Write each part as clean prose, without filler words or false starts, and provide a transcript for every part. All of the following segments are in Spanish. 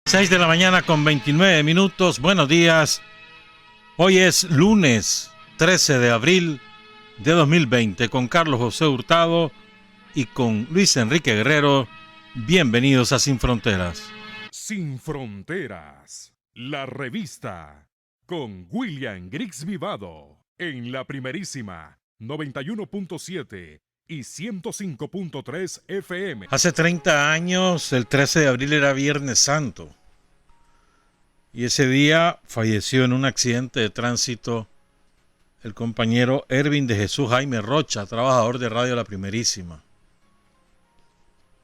6 de la mañana con 29 minutos. Buenos días. Hoy es lunes 13 de abril de 2020 con Carlos José Hurtado y con Luis Enrique Guerrero. Bienvenidos a Sin Fronteras. Sin Fronteras, la revista con William Griggs Vivado en la primerísima 91.7 y 105.3 FM. Hace 30 años, el 13 de abril era Viernes Santo. Y ese día falleció en un accidente de tránsito el compañero Ervin de Jesús Jaime Rocha, trabajador de Radio La Primerísima.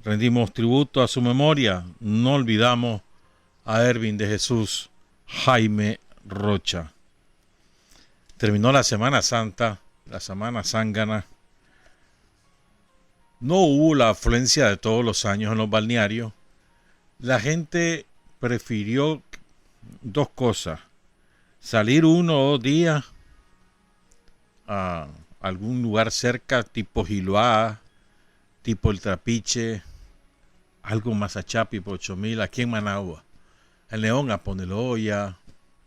Rendimos tributo a su memoria, no olvidamos a Ervin de Jesús Jaime Rocha. Terminó la Semana Santa, la Semana Zángana. No hubo la afluencia de todos los años en los balnearios. La gente prefirió dos cosas: salir 1 o 2 días a algún lugar cerca, tipo Giloá, tipo El Trapiche, algo más a Chapi por 8,000, aquí en Managua, el León a Poneloya,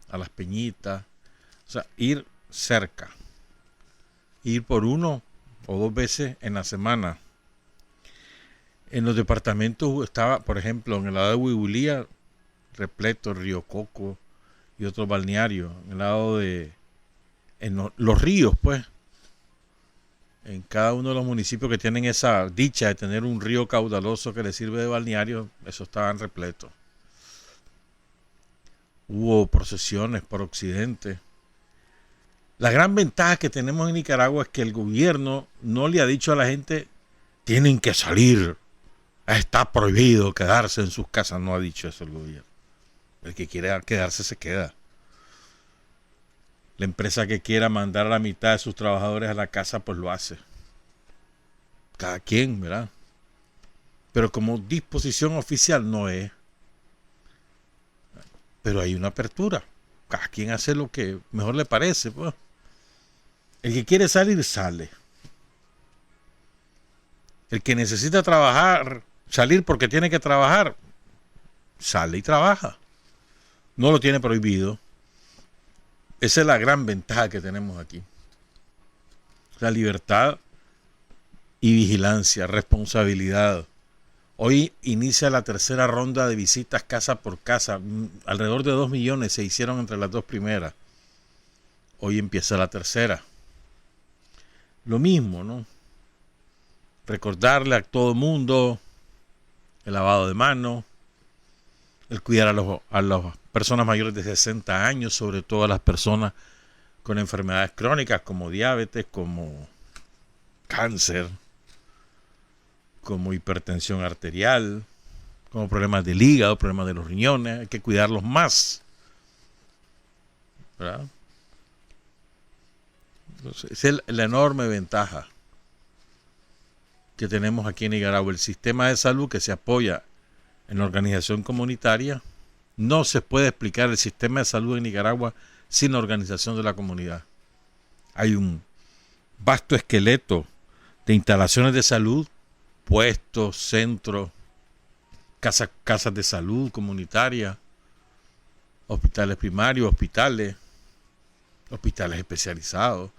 a Las Peñitas. O sea, ir cerca, ir por 1 o 2 veces en la semana. En los departamentos estaba, por ejemplo, en el lado de Huibulía, repleto, Río Coco y otros balnearios. En el lado de los ríos, pues, en cada uno de los municipios que tienen esa dicha de tener un río caudaloso que les sirve de balneario, esos estaban repletos. Hubo procesiones por Occidente. La gran ventaja que tenemos en Nicaragua es que el gobierno no le ha dicho a la gente: tienen que salir, está prohibido quedarse en sus casas. No ha dicho eso el gobierno. El que quiera quedarse se queda. La empresa que quiera mandar a la mitad de sus trabajadores a la casa, pues lo hace. Cada quien, ¿verdad? Pero como disposición oficial no es. Pero hay una apertura. Cada quien hace lo que mejor le parece, pues. El que quiere salir, sale. El que necesita trabajar, salir porque tiene que trabajar, sale y trabaja. No lo tiene prohibido. Esa es la gran ventaja que tenemos aquí. La libertad y vigilancia, responsabilidad. Hoy inicia la tercera ronda de visitas casa por casa. Alrededor de 2 millones se hicieron entre las 2 primeras. Hoy empieza la tercera. Lo mismo, ¿no? Recordarle a todo el mundo el lavado de manos, el cuidar a las personas mayores de 60 años, sobre todo a las personas con enfermedades crónicas como diabetes, como cáncer, como hipertensión arterial, como problemas del hígado, problemas de los riñones. Hay que cuidarlos más, ¿verdad? Entonces, esa es la enorme ventaja que tenemos aquí en Nicaragua. El sistema de salud que se apoya en la organización comunitaria. No se puede explicar el sistema de salud en Nicaragua sin la organización de la comunidad. Hay un vasto esqueleto de instalaciones de salud, puestos, centros, casas de salud comunitarias, hospitales primarios, hospitales especializados,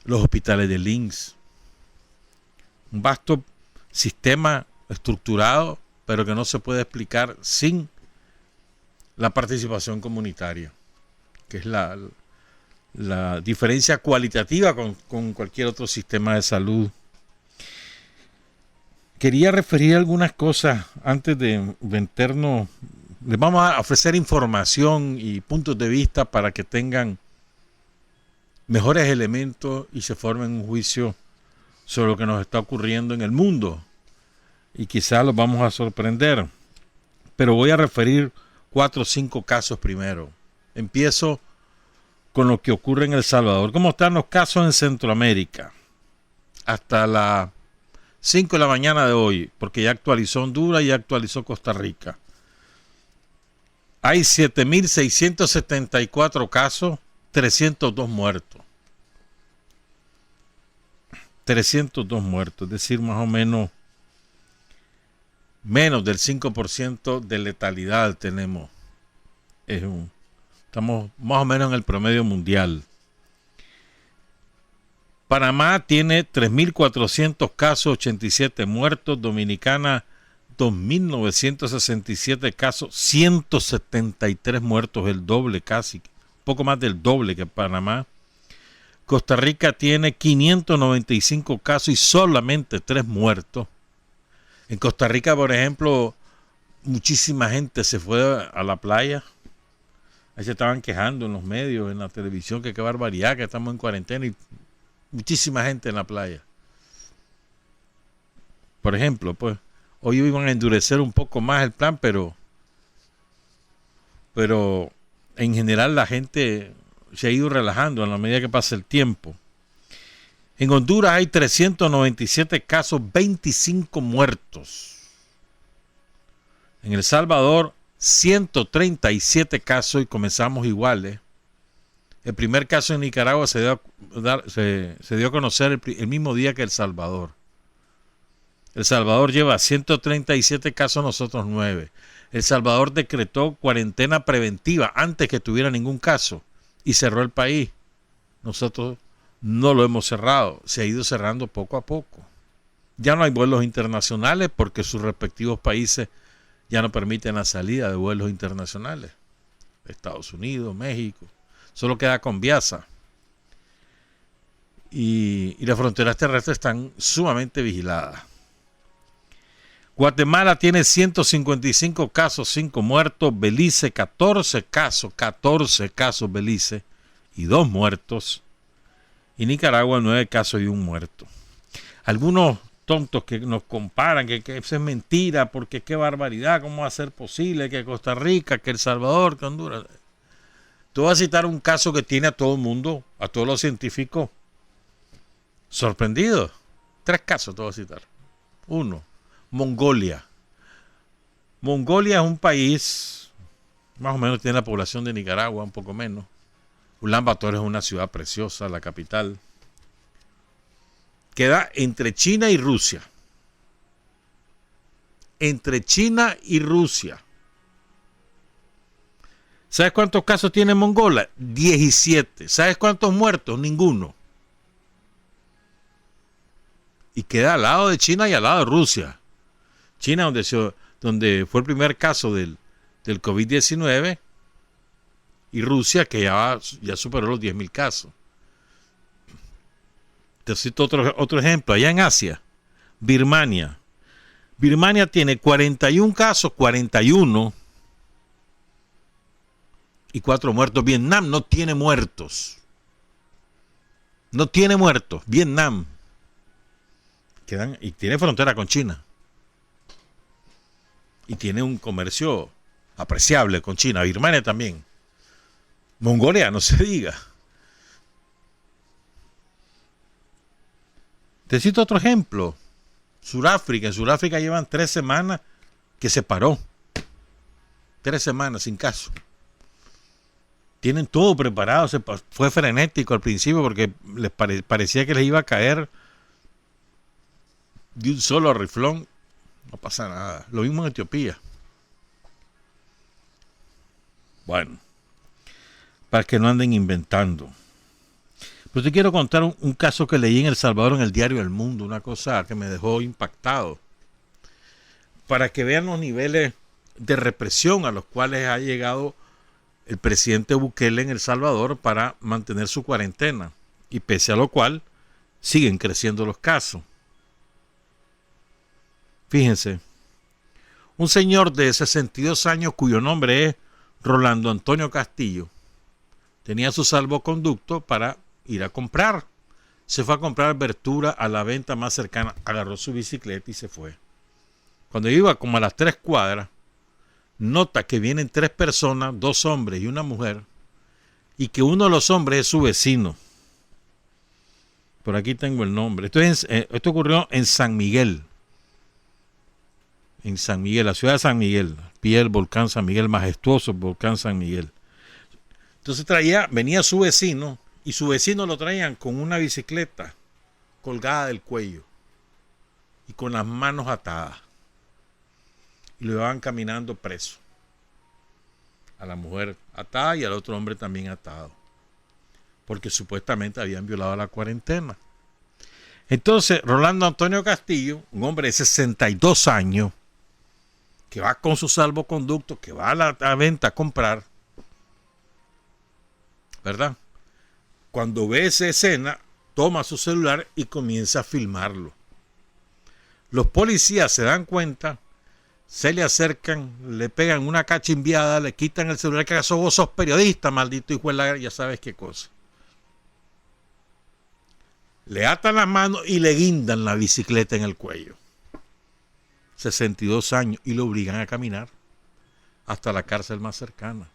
los hospitales de INSS. Un vasto sistema estructurado, pero que no se puede explicar sin la participación comunitaria, que es la diferencia cualitativa con cualquier otro sistema de salud. Quería referir algunas cosas antes de meternos. Les vamos a ofrecer información y puntos de vista para que tengan mejores elementos y se formen un juicio sobre lo que nos está ocurriendo en el mundo. Y quizás los vamos a sorprender. Pero voy a referir 4 o 5 casos primero. Empiezo con lo que ocurre en El Salvador. ¿Cómo están los casos en Centroamérica? Hasta las 5 de la mañana de hoy, porque ya actualizó Honduras y ya actualizó Costa Rica. Hay 7,674 casos, 302 muertos. 302 muertos, es decir, más o menos Menos del 5% de letalidad tenemos. Estamos más o menos en el promedio mundial. Panamá tiene 3.400 casos, 87 muertos. Dominicana, 2.967 casos, 173 muertos, el doble casi, poco más del doble que Panamá. Costa Rica tiene 595 casos y solamente 3 muertos. En Costa Rica, por ejemplo, muchísima gente se fue a la playa. Ahí se estaban quejando en los medios, en la televisión, que qué barbaridad, que estamos en cuarentena, y muchísima gente en la playa. Por ejemplo, pues, hoy iban a endurecer un poco más el plan, pero en general la gente se ha ido relajando a la medida que pasa el tiempo. En Honduras hay 397 casos, 25 muertos. En El Salvador, 137 casos y comenzamos iguales. El primer caso en Nicaragua se dio a conocer el mismo día que El Salvador. El Salvador lleva 137 casos, nosotros 9. El Salvador decretó cuarentena preventiva antes que tuviera ningún caso y cerró el país. Nosotros no lo hemos cerrado, se ha ido cerrando poco a poco. Ya no hay vuelos internacionales porque sus respectivos países ya no permiten la salida de vuelos internacionales. Estados Unidos, México, solo queda Conviasa. Y las fronteras terrestres están sumamente vigiladas. Guatemala tiene 155 casos, 5 muertos. Belice, 14 casos Belice y 2 muertos. Y Nicaragua, 9 casos y 1 muerto. Algunos tontos que nos comparan que eso es mentira, porque qué barbaridad, cómo va a ser posible que Costa Rica, que El Salvador, que Honduras. Te voy a citar un caso que tiene a todo el mundo, a todos los científicos, sorprendidos. 3 casos te voy a citar. 1. Mongolia. Mongolia es un país, más o menos tiene la población de Nicaragua, un poco menos. Ulan Bator es una ciudad preciosa, la capital. Queda entre China y Rusia. Entre China y Rusia. ¿Sabes cuántos casos tiene Mongolia? 17. ¿Sabes cuántos muertos? Ninguno. Y queda al lado de China y al lado de Rusia. China, donde fue el primer caso del COVID-19, y Rusia, que ya superó los 10.000 casos. Te cito otro ejemplo. Allá en Asia, Birmania. Birmania tiene 41 casos, 41 y 4 muertos. Vietnam no tiene muertos. No tiene muertos. Vietnam. Y tiene frontera con China. Y tiene un comercio apreciable con China. Birmania también. Mongolia, no se diga. Te cito otro ejemplo. Sudáfrica. En Sudáfrica llevan 3 semanas que se paró. 3 semanas sin caso. Tienen todo preparado. Fue frenético al principio porque les parecía que les iba a caer de un solo riflón. No pasa nada. Lo mismo en Etiopía. Bueno, para que no anden inventando. Pero te quiero contar un caso que leí en El Salvador en el diario El Mundo, una cosa que me dejó impactado, para que vean los niveles de represión a los cuales ha llegado el presidente Bukele en El Salvador para mantener su cuarentena, y pese a lo cual siguen creciendo los casos. Fíjense, un señor de 62 años cuyo nombre es Rolando Antonio Castillo tenía su salvoconducto para ir a comprar. Se fue a comprar verdura a la venta más cercana, agarró su bicicleta y se fue. Cuando iba como a las 3 cuadras, nota que vienen 3 personas, 2 hombres y una mujer, y que uno de los hombres es su vecino. Por aquí tengo el nombre. Esto ocurrió en San Miguel. En San Miguel, la ciudad de San Miguel. Pie del volcán San Miguel, majestuoso volcán San Miguel. Entonces venía su vecino, y su vecino lo traían con una bicicleta colgada del cuello y con las manos atadas. y lo iban caminando preso. A la mujer atada y al otro hombre también atado. Porque supuestamente habían violado la cuarentena. Entonces, Rolando Antonio Castillo, un hombre de 62 años, que va con su salvoconducto, que va a la venta a comprar, ¿verdad? Cuando ve esa escena, toma su celular y comienza a filmarlo. Los policías se dan cuenta, se le acercan, le pegan una cachimbiada, le quitan el celular, que acaso vos sos periodista, maldito hijo de la... ya sabes qué cosa. Le atan las manos y le guindan la bicicleta en el cuello. 62 años y lo obligan a caminar hasta la cárcel más cercana.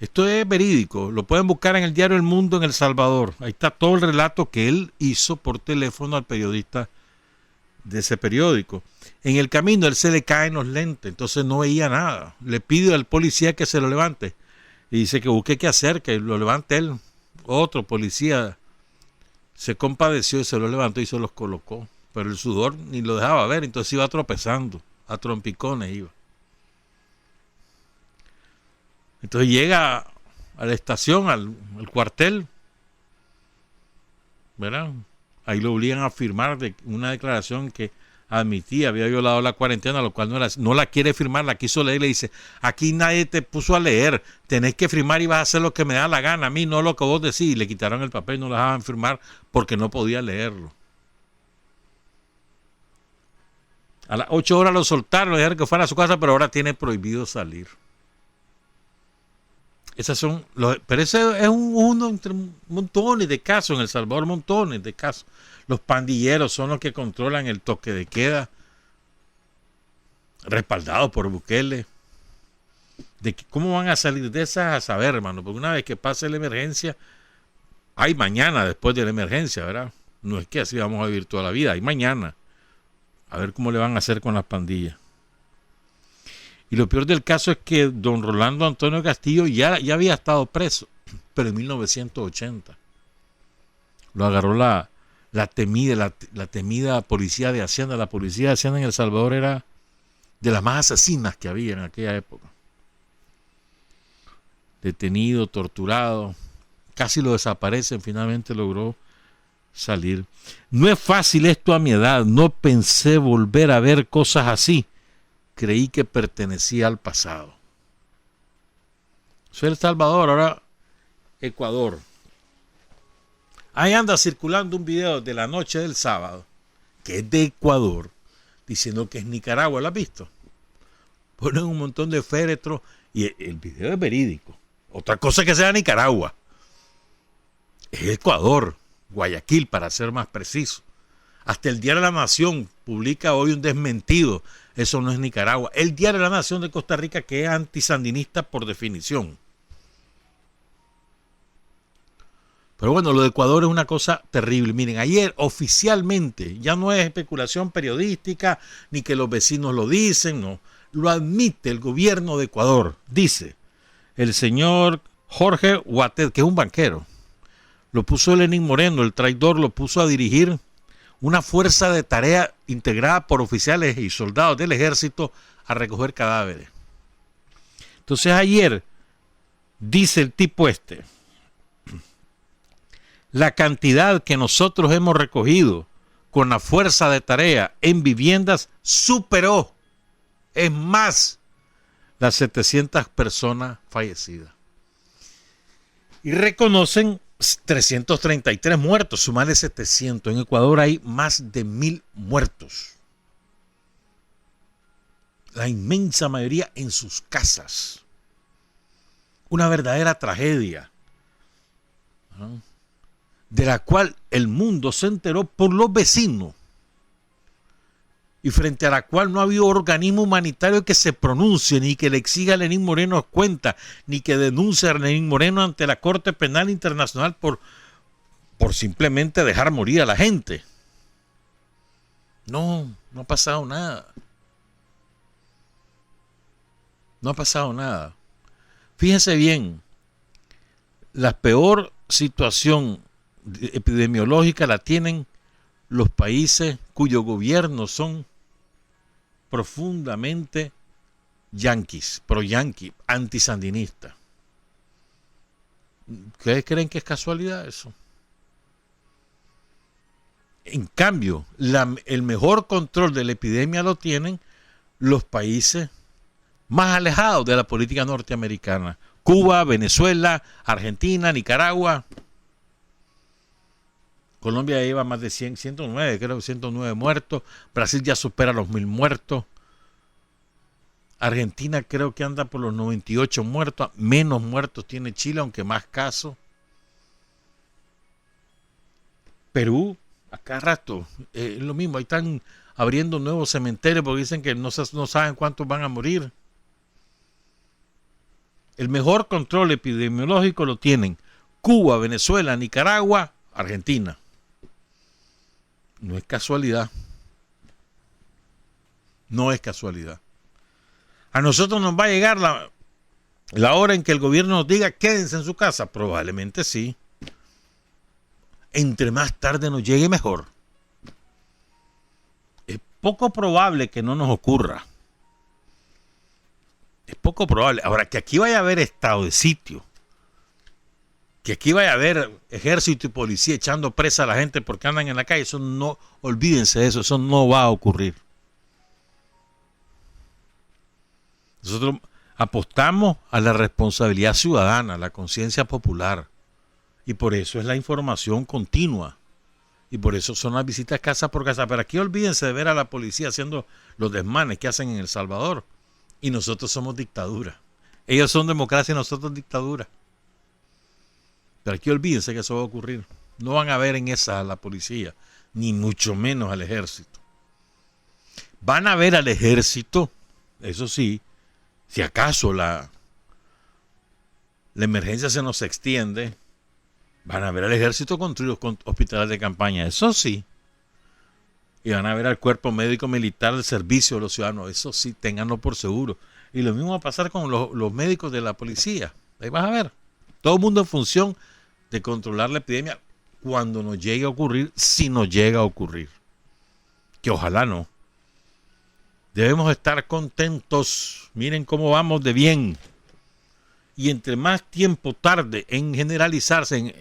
Esto es verídico, lo pueden buscar en el diario El Mundo en El Salvador. Ahí está todo el relato que él hizo por teléfono al periodista de ese periódico. En el camino él se le caen los lentes, entonces no veía nada. Le pide al policía que se lo levante y dice que busque qué hacer, que lo levante él. Otro policía se compadeció y se lo levantó y se los colocó. Pero el sudor ni lo dejaba ver, entonces iba tropezando, a trompicones iba. Entonces llega a la estación, al cuartel, ¿verdad? Ahí lo obligan a firmar una declaración que admitía, había violado la cuarentena, lo cual no la quiere firmar, la quiso leer y le dice, aquí nadie te puso a leer, tenés que firmar y vas a hacer lo que me da la gana, a mí no lo que vos decís. Y le quitaron el papel, no lo dejaban firmar porque no podía leerlo. A las 8 horas lo soltaron, le dijeron que fuera a su casa, pero ahora tiene prohibido salir. Pero ese es uno entre montones de casos en El Salvador, montones de casos. Los pandilleros son los que controlan el toque de queda, respaldados por Bukele. ¿Cómo van a salir de esas? A saber, hermano, porque una vez que pase la emergencia, hay mañana después de la emergencia, ¿verdad? No es que así vamos a vivir toda la vida, hay mañana. A ver cómo le van a hacer con las pandillas. Y lo peor del caso es que don Rolando Antonio Castillo ya había estado preso, pero en 1980. Lo agarró la temida policía de Hacienda. La policía de Hacienda en El Salvador era de las más asesinas que había en aquella época. Detenido, torturado, casi lo desaparecen, finalmente logró salir. No es fácil esto a mi edad, no pensé volver a ver cosas así. Creí que pertenecía al pasado. Soy El Salvador, ahora Ecuador. Ahí anda circulando un video de la noche del sábado, que es de Ecuador, diciendo que es Nicaragua. ¿Lo has visto? Ponen un montón de féretros y el video es verídico. Otra cosa es que sea Nicaragua. Es Ecuador, Guayaquil, para ser más preciso. Hasta el Diario de la Nación publica hoy un desmentido. Eso no es Nicaragua. El Diario de la Nación de Costa Rica, que es antisandinista por definición. Pero bueno, lo de Ecuador es una cosa terrible. Miren, ayer oficialmente, ya no es especulación periodística, ni que los vecinos lo dicen, no. Lo admite el gobierno de Ecuador. Dice el señor Jorge Huatet, que es un banquero. Lo puso Lenín Moreno, el traidor, lo puso a dirigir una fuerza de tarea integrada por oficiales y soldados del ejército a recoger cadáveres. Entonces ayer dice el tipo la cantidad que nosotros hemos recogido con la fuerza de tarea en viviendas superó, es más, las 700 personas fallecidas. Y reconocen 333 muertos, sumarle 700. En Ecuador hay más de 1000 muertos. La inmensa mayoría en sus casas. Una verdadera tragedia, ¿no? De la cual el mundo se enteró por los vecinos y frente a la cual no ha habido organismo humanitario que se pronuncie, ni que le exija a Lenín Moreno cuenta, ni que denuncie a Lenín Moreno ante la Corte Penal Internacional por simplemente dejar morir a la gente. No ha pasado nada. No ha pasado nada. Fíjense bien, la peor situación epidemiológica la tienen los países cuyos gobiernos son profundamente yanquis, pro-yanqui, antisandinista. ¿Ustedes creen que es casualidad eso? En cambio, el mejor control de la epidemia lo tienen los países más alejados de la política norteamericana. Cuba, Venezuela, Argentina, Nicaragua. Colombia lleva más de 109, creo, 109 muertos. Brasil ya supera los 1000 muertos. Argentina creo que anda por los 98 muertos. Menos muertos tiene Chile, aunque más casos. Perú, a cada rato, es lo mismo. Ahí están abriendo nuevos cementerios porque dicen que no saben cuántos van a morir. El mejor control epidemiológico lo tienen Cuba, Venezuela, Nicaragua, Argentina. No es casualidad. No es casualidad. A nosotros nos va a llegar la hora en que el gobierno nos diga quédense en su casa. Probablemente sí. Entre más tarde nos llegue, mejor. Es poco probable que no nos ocurra. Es poco probable. Ahora, que aquí vaya a haber estado de sitio, que aquí vaya a haber ejército y policía echando presa a la gente porque andan en la calle, eso no, olvídense de eso, eso no va a ocurrir. Nosotros apostamos a la responsabilidad ciudadana, a la conciencia popular. Y por eso es la información continua. Y por eso son las visitas casa por casa. Pero aquí olvídense de ver a la policía haciendo los desmanes que hacen en El Salvador. Y nosotros somos dictadura. Ellos son democracia y nosotros dictadura. Pero aquí olvídense que eso va a ocurrir. No van a ver en esa a la policía, ni mucho menos al ejército. Van a ver al ejército, eso sí, si acaso la emergencia se nos extiende, van a ver al ejército construir hospitales de campaña, eso sí. Y van a ver al cuerpo médico militar del servicio de los ciudadanos, eso sí, ténganlo por seguro. Y lo mismo va a pasar con los médicos de la policía. Ahí vas a ver. Todo el mundo en función de controlar la epidemia cuando nos llegue a ocurrir, si nos llega a ocurrir. Que ojalá no. Debemos estar contentos. Miren cómo vamos de bien. Y entre más tiempo tarde en generalizarse,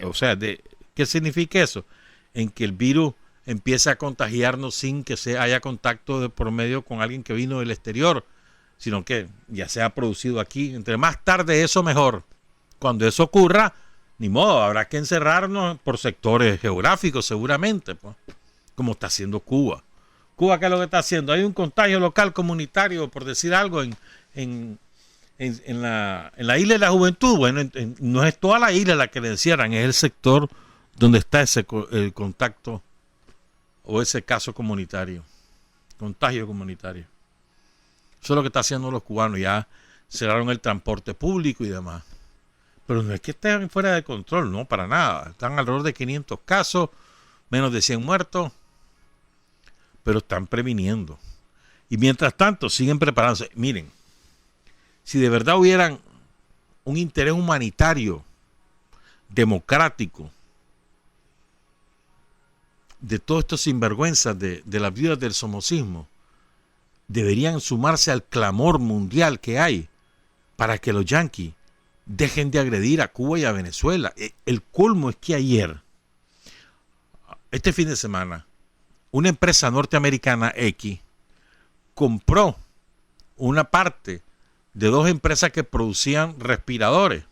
¿qué significa eso? En que el virus empieza a contagiarnos sin que haya contacto de por medio con alguien que vino del exterior, sino que ya se ha producido aquí. Entre más tarde eso, mejor. Cuando eso ocurra, ni modo, habrá que encerrarnos por sectores geográficos seguramente, pues, como está haciendo Cuba. Cuba, ¿qué es lo que está haciendo? Hay un contagio local comunitario, por decir algo, en la isla de la juventud. Bueno, no es toda la isla la que le encierran, es el sector donde está el contacto o ese caso comunitario, contagio comunitario. Eso es lo que están haciendo los cubanos. Ya cerraron el transporte público y demás. Pero no es que estén fuera de control, no, para nada. Están alrededor de 500 casos, menos de 100 muertos, pero están previniendo. Y mientras tanto siguen preparándose. Miren, si de verdad hubieran un interés humanitario, democrático, de todos estos sinvergüenzas de las vidas del somocismo, deberían sumarse al clamor mundial que hay para que los yanquis dejen de agredir a Cuba y a Venezuela. El colmo es que ayer, este fin de semana, una empresa norteamericana X compró una parte de dos empresas que producían respiradores.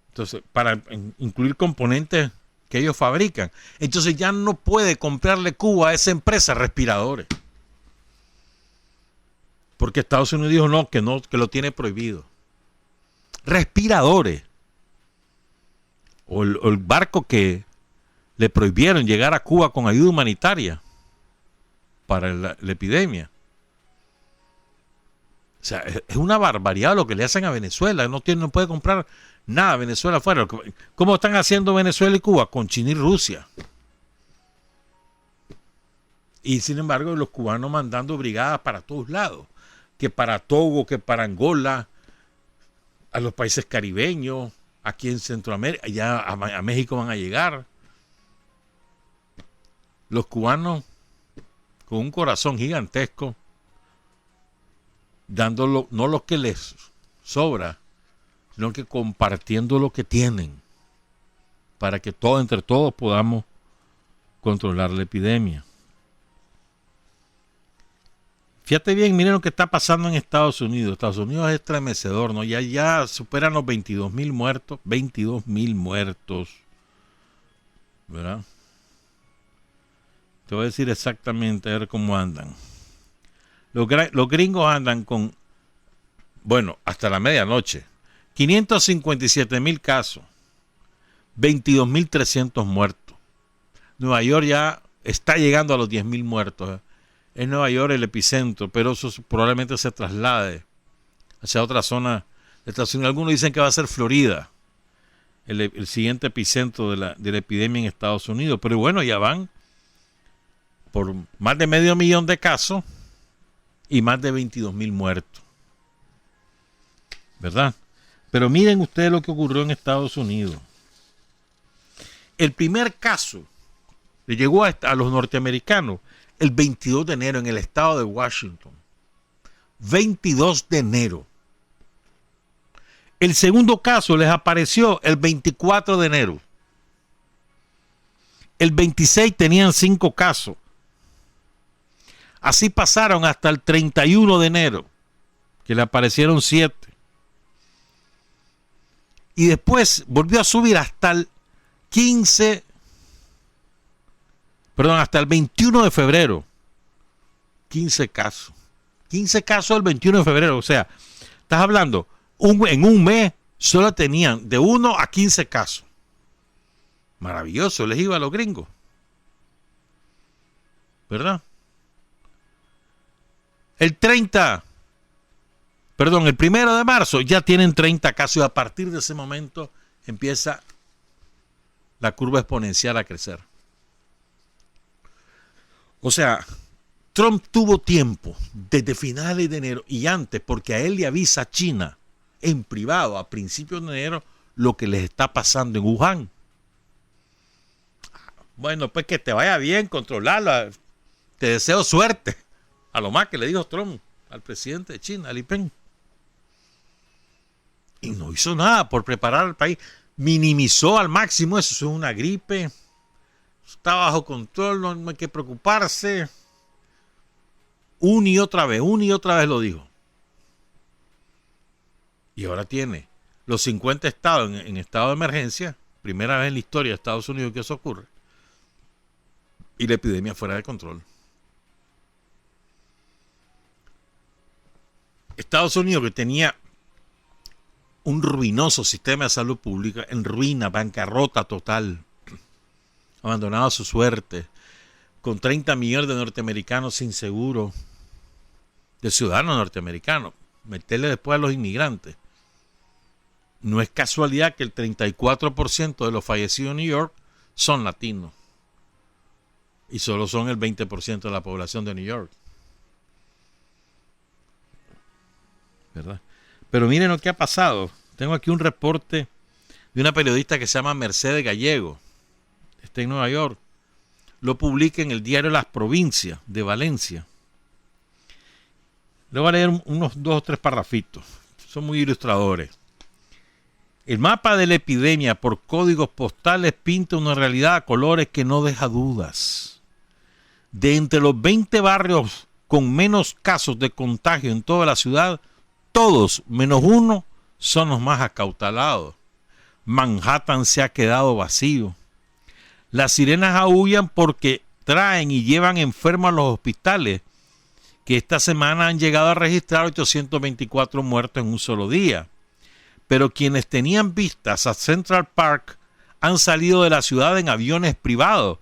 Entonces, para incluir componentes que ellos fabrican. Entonces ya no puede comprarle Cuba a esa empresa respiradores. Porque Estados Unidos dijo que lo tiene prohibido. Respiradores. O el barco que le prohibieron llegar a Cuba con ayuda humanitaria para la epidemia. O sea, es una barbaridad lo que le hacen a Venezuela. No puede comprar nada a Venezuela afuera. ¿Cómo están haciendo Venezuela y Cuba? Con China y Rusia. Y sin embargo, los cubanos mandando brigadas para todos lados. Que para Togo, que para Angola, a los países caribeños, aquí en Centroamérica, ya a México van a llegar. Los cubanos con un corazón gigantesco, dándolo, no lo que les sobra, sino que compartiendo lo que tienen, para que entre todos podamos controlar la epidemia. Fíjate bien, miren lo que está pasando en Estados Unidos. Estados Unidos es estremecedor, ¿no? Ya superan los 22,000 muertos. 22,000 muertos. ¿Verdad? Te voy a decir exactamente a ver cómo andan. Los gringos andan con, bueno, hasta la medianoche, 557,000 casos, 22,300 muertos. Nueva York ya está llegando a los 10,000 muertos. Es Nueva York el epicentro, pero eso probablemente se traslade hacia otra zona de Estados Unidos. Algunos dicen que va a ser Florida, el siguiente epicentro de la epidemia en Estados Unidos. Pero bueno, ya van por más de 500,000 de casos y más de 22,000 muertos. ¿Verdad? Pero miren ustedes lo que ocurrió en Estados Unidos. El primer caso le llegó a los norteamericanos el 22 de enero en el estado de Washington. 22 de enero. El segundo caso les apareció el 24 de enero. El 26 tenían 5 casos. Así pasaron hasta el 31 de enero, que le aparecieron 7. Y después volvió a subir hasta el 21 de febrero. 15 casos. 15 casos el 21 de febrero. O sea, estás hablando, en un mes solo tenían de 1 a 15 casos. Maravilloso, les iba a los gringos. ¿Verdad? El 1 de marzo ya tienen 30 casos y a partir de ese momento empieza la curva exponencial a crecer. O sea, Trump tuvo tiempo desde finales de enero y antes, porque a él le avisa a China en privado a principios de enero lo que les está pasando en Wuhan. Bueno, pues que te vaya bien, controlarla. Te deseo suerte. A lo más que le dijo Trump al presidente de China, Li Peng. Y no hizo nada por preparar al país. Minimizó al máximo eso. Eso es una gripe. Está bajo control, no hay que preocuparse. Una y otra vez lo dijo. Y ahora tiene los 50 estados en estado de emergencia. Primera vez en la historia de Estados Unidos que eso ocurre. Y la epidemia fuera de control. Estados Unidos, que tenía un ruinoso sistema de salud pública, en ruina, bancarrota total, abandonado a su suerte, con 30 millones de norteamericanos sin seguro, de ciudadanos norteamericanos, meterle después a los inmigrantes. No es casualidad que el 34% de los fallecidos en New York son latinos y solo son el 20% de la población de New York. ¿Verdad? Pero miren lo que ha pasado. Tengo aquí un reporte de una periodista que se llama Mercedes Gallego. Está en Nueva York. Lo publica en el diario Las Provincias de Valencia. Le voy a leer unos 2 o 3 parrafitos. Son muy ilustradores. El mapa de la epidemia por códigos postales pinta una realidad a colores que no deja dudas. De entre los 20 barrios con menos casos de contagio en toda la ciudad, todos, menos uno, son los más acautalados. Manhattan se ha quedado vacío. Las sirenas aúllan porque traen y llevan enfermos a los hospitales, que esta semana han llegado a registrar 824 muertos en un solo día. Pero quienes tenían vistas a Central Park han salido de la ciudad en aviones privados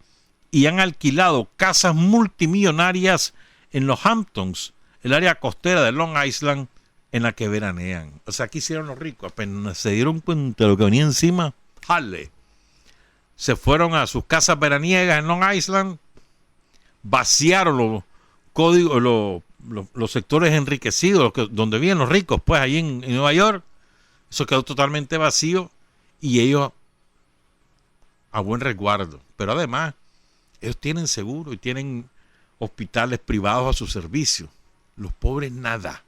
y han alquilado casas multimillonarias en los Hamptons, el área costera de Long Island, en la que veranean. O sea, aquí hicieron los ricos, apenas se dieron cuenta de lo que venía encima, jale. Se fueron a sus casas veraniegas en Long Island, vaciaron los códigos, los sectores enriquecidos, donde viven los ricos, pues ahí en Nueva York. Eso quedó totalmente vacío y ellos a buen resguardo. Pero además, ellos tienen seguro y tienen hospitales privados a su servicio. Los pobres nada.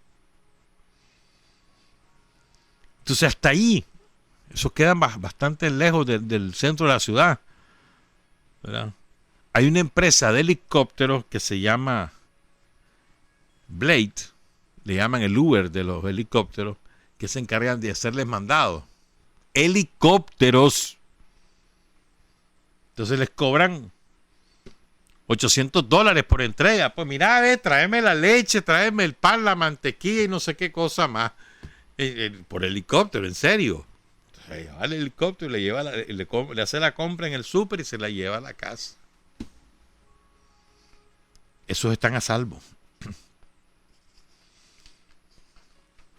Entonces hasta ahí, eso queda bastante lejos del centro de la ciudad, ¿verdad? Hay una empresa de helicópteros que se llama Blade, le llaman el Uber de los helicópteros, que se encargan de hacerles mandados. Helicópteros. Entonces les cobran $800 por entrega. Pues mira, tráeme la leche, tráeme el pan, la mantequilla y no sé qué cosa más. Por helicóptero, en serio. Entonces, lleva el helicóptero y le hace la compra en el súper y se la lleva a la casa. Esos están a salvo.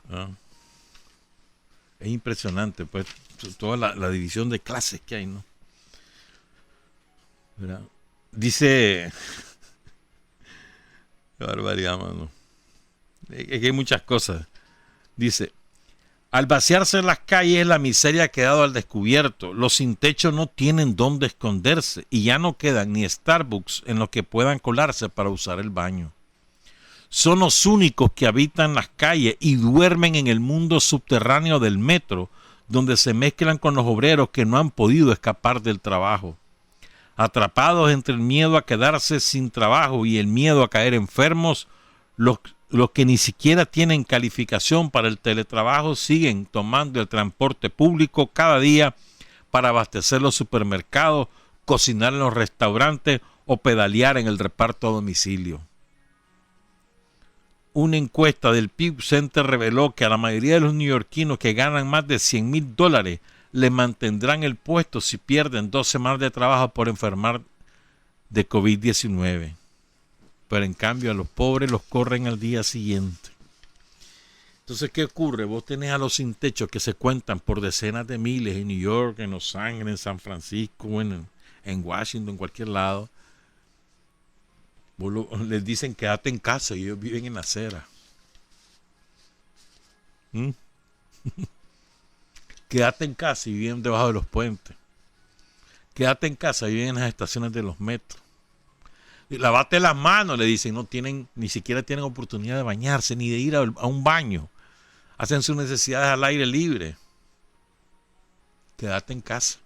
¿No? Es impresionante, pues, toda la división de clases que hay, ¿no? ¿Verdad? Dice, qué barbaridad, mano. Es que hay muchas cosas. Dice, al vaciarse las calles, la miseria ha quedado al descubierto. Los sin techo no tienen dónde esconderse y ya no quedan ni Starbucks en los que puedan colarse para usar el baño. Son los únicos que habitan las calles y duermen en el mundo subterráneo del metro, donde se mezclan con los obreros que no han podido escapar del trabajo. Atrapados entre el miedo a quedarse sin trabajo y el miedo a caer enfermos, los que ni siquiera tienen calificación para el teletrabajo siguen tomando el transporte público cada día para abastecer los supermercados, cocinar en los restaurantes o pedalear en el reparto a domicilio. Una encuesta del Pew Center reveló que a la mayoría de los neoyorquinos que ganan más de $100,000 le mantendrán el puesto si pierden 2 semanas de trabajo por enfermar de COVID-19. Pero en cambio a los pobres los corren al día siguiente. Entonces, ¿qué ocurre? Vos tenés a los sin techo que se cuentan por decenas de miles en New York, en Los Ángeles, en San Francisco, en Washington, en cualquier lado. Les dicen quédate en casa y ellos viven en la acera. Quédate en casa y viven debajo de los puentes. Quédate en casa y viven en las estaciones de los metros. Y lavate las manos, le dicen, ni siquiera tienen oportunidad de bañarse ni de ir a un baño. Hacen sus necesidades al aire libre. Quédate en casa.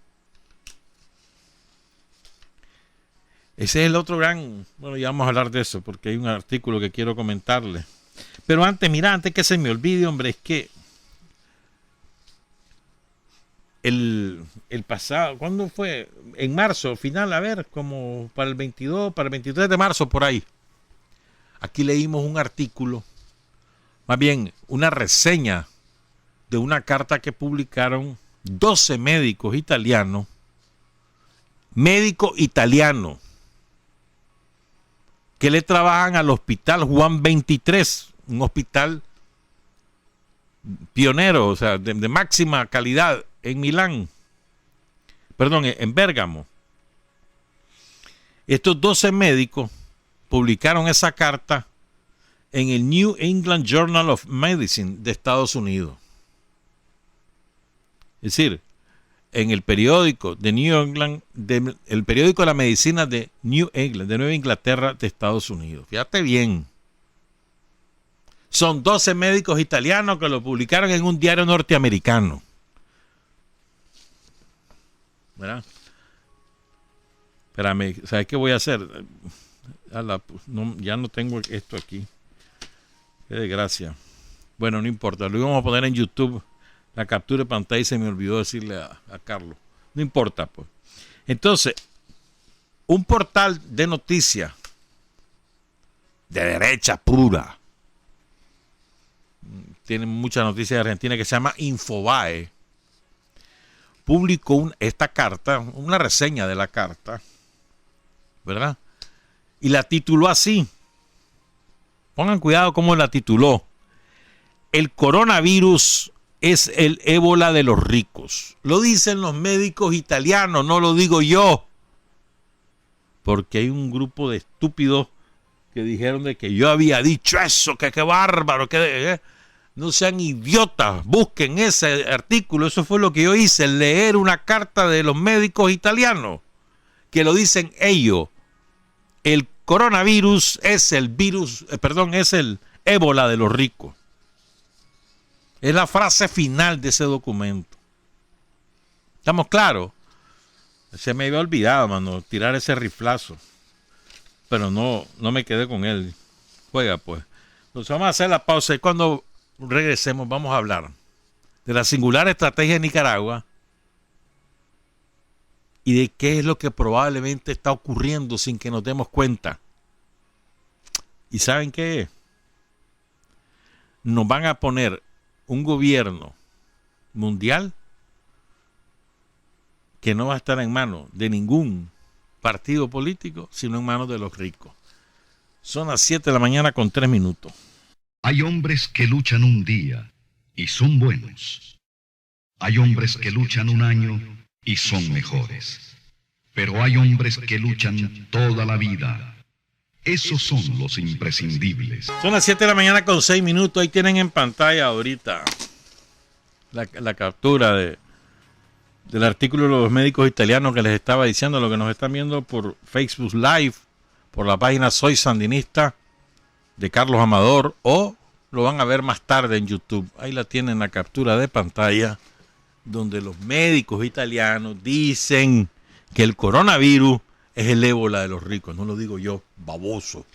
Ese es el otro gran... Bueno, ya vamos a hablar de eso porque hay un artículo que quiero comentarle. Pero antes que se me olvide, hombre, es que el pasado, ¿cuándo fue? En marzo, final, a ver, como para el 22, para el 23 de marzo, por ahí. Aquí leímos un artículo, más bien una reseña de una carta que publicaron 12 médicos italianos, que le trabajan al Hospital Juan 23, un hospital pionero, o sea, de máxima calidad en Milán, en Bérgamo. Estos 12 médicos publicaron esa carta en el New England Journal of Medicine de Estados Unidos. Es decir, en el periódico de New England, el periódico de la medicina de New England, de Nueva Inglaterra, de Estados Unidos. Fíjate bien. Son 12 médicos italianos que lo publicaron en un diario norteamericano. ¿Verdad? Espérame, ¿sabes qué voy a hacer? Ya no tengo esto aquí. Qué desgracia. Bueno, no importa, lo íbamos a poner en YouTube. La captura de pantalla y se me olvidó decirle a Carlos. No importa, pues. Entonces, un portal de noticias de derecha pura, tiene muchas noticias de Argentina, que se llama Infobae, publicó esta carta, una reseña de la carta, ¿verdad? Y la tituló así. Pongan cuidado cómo la tituló. El coronavirus es el ébola de los ricos. Lo dicen los médicos italianos, no lo digo yo. Porque hay un grupo de estúpidos que dijeron de que yo había dicho eso, que qué bárbaro, que no sean idiotas, busquen ese artículo. Eso fue lo que yo hice, leer una carta de los médicos italianos, que lo dicen ellos. El coronavirus es el es el ébola de los ricos. Es la frase final de ese documento. ¿Estamos claros? Se me había olvidado, mano, tirar ese riflazo. Pero no me quedé con él. Juega, pues. Entonces vamos a hacer la pausa y cuando regresemos vamos a hablar de la singular estrategia de Nicaragua y de qué es lo que probablemente está ocurriendo sin que nos demos cuenta. ¿Y saben qué es? Nos van a poner un gobierno mundial que no va a estar en manos de ningún partido político, sino en manos de los ricos. Son las 7 de la mañana con 3 minutos. Hay hombres que luchan un día y son buenos. Hay hombres que luchan un año y son mejores. Pero hay hombres que luchan toda la vida. Esos son los imprescindibles. Son las 7 de la mañana con 6 minutos. Ahí tienen en pantalla ahorita la captura del artículo de los médicos italianos que les estaba diciendo, lo que nos están viendo por Facebook Live, por la página Soy Sandinista de Carlos Amador, o lo van a ver más tarde en YouTube. Ahí la tienen la captura de pantalla, donde los médicos italianos dicen que el coronavirus es el ébola de los ricos. No lo digo yo, baboso.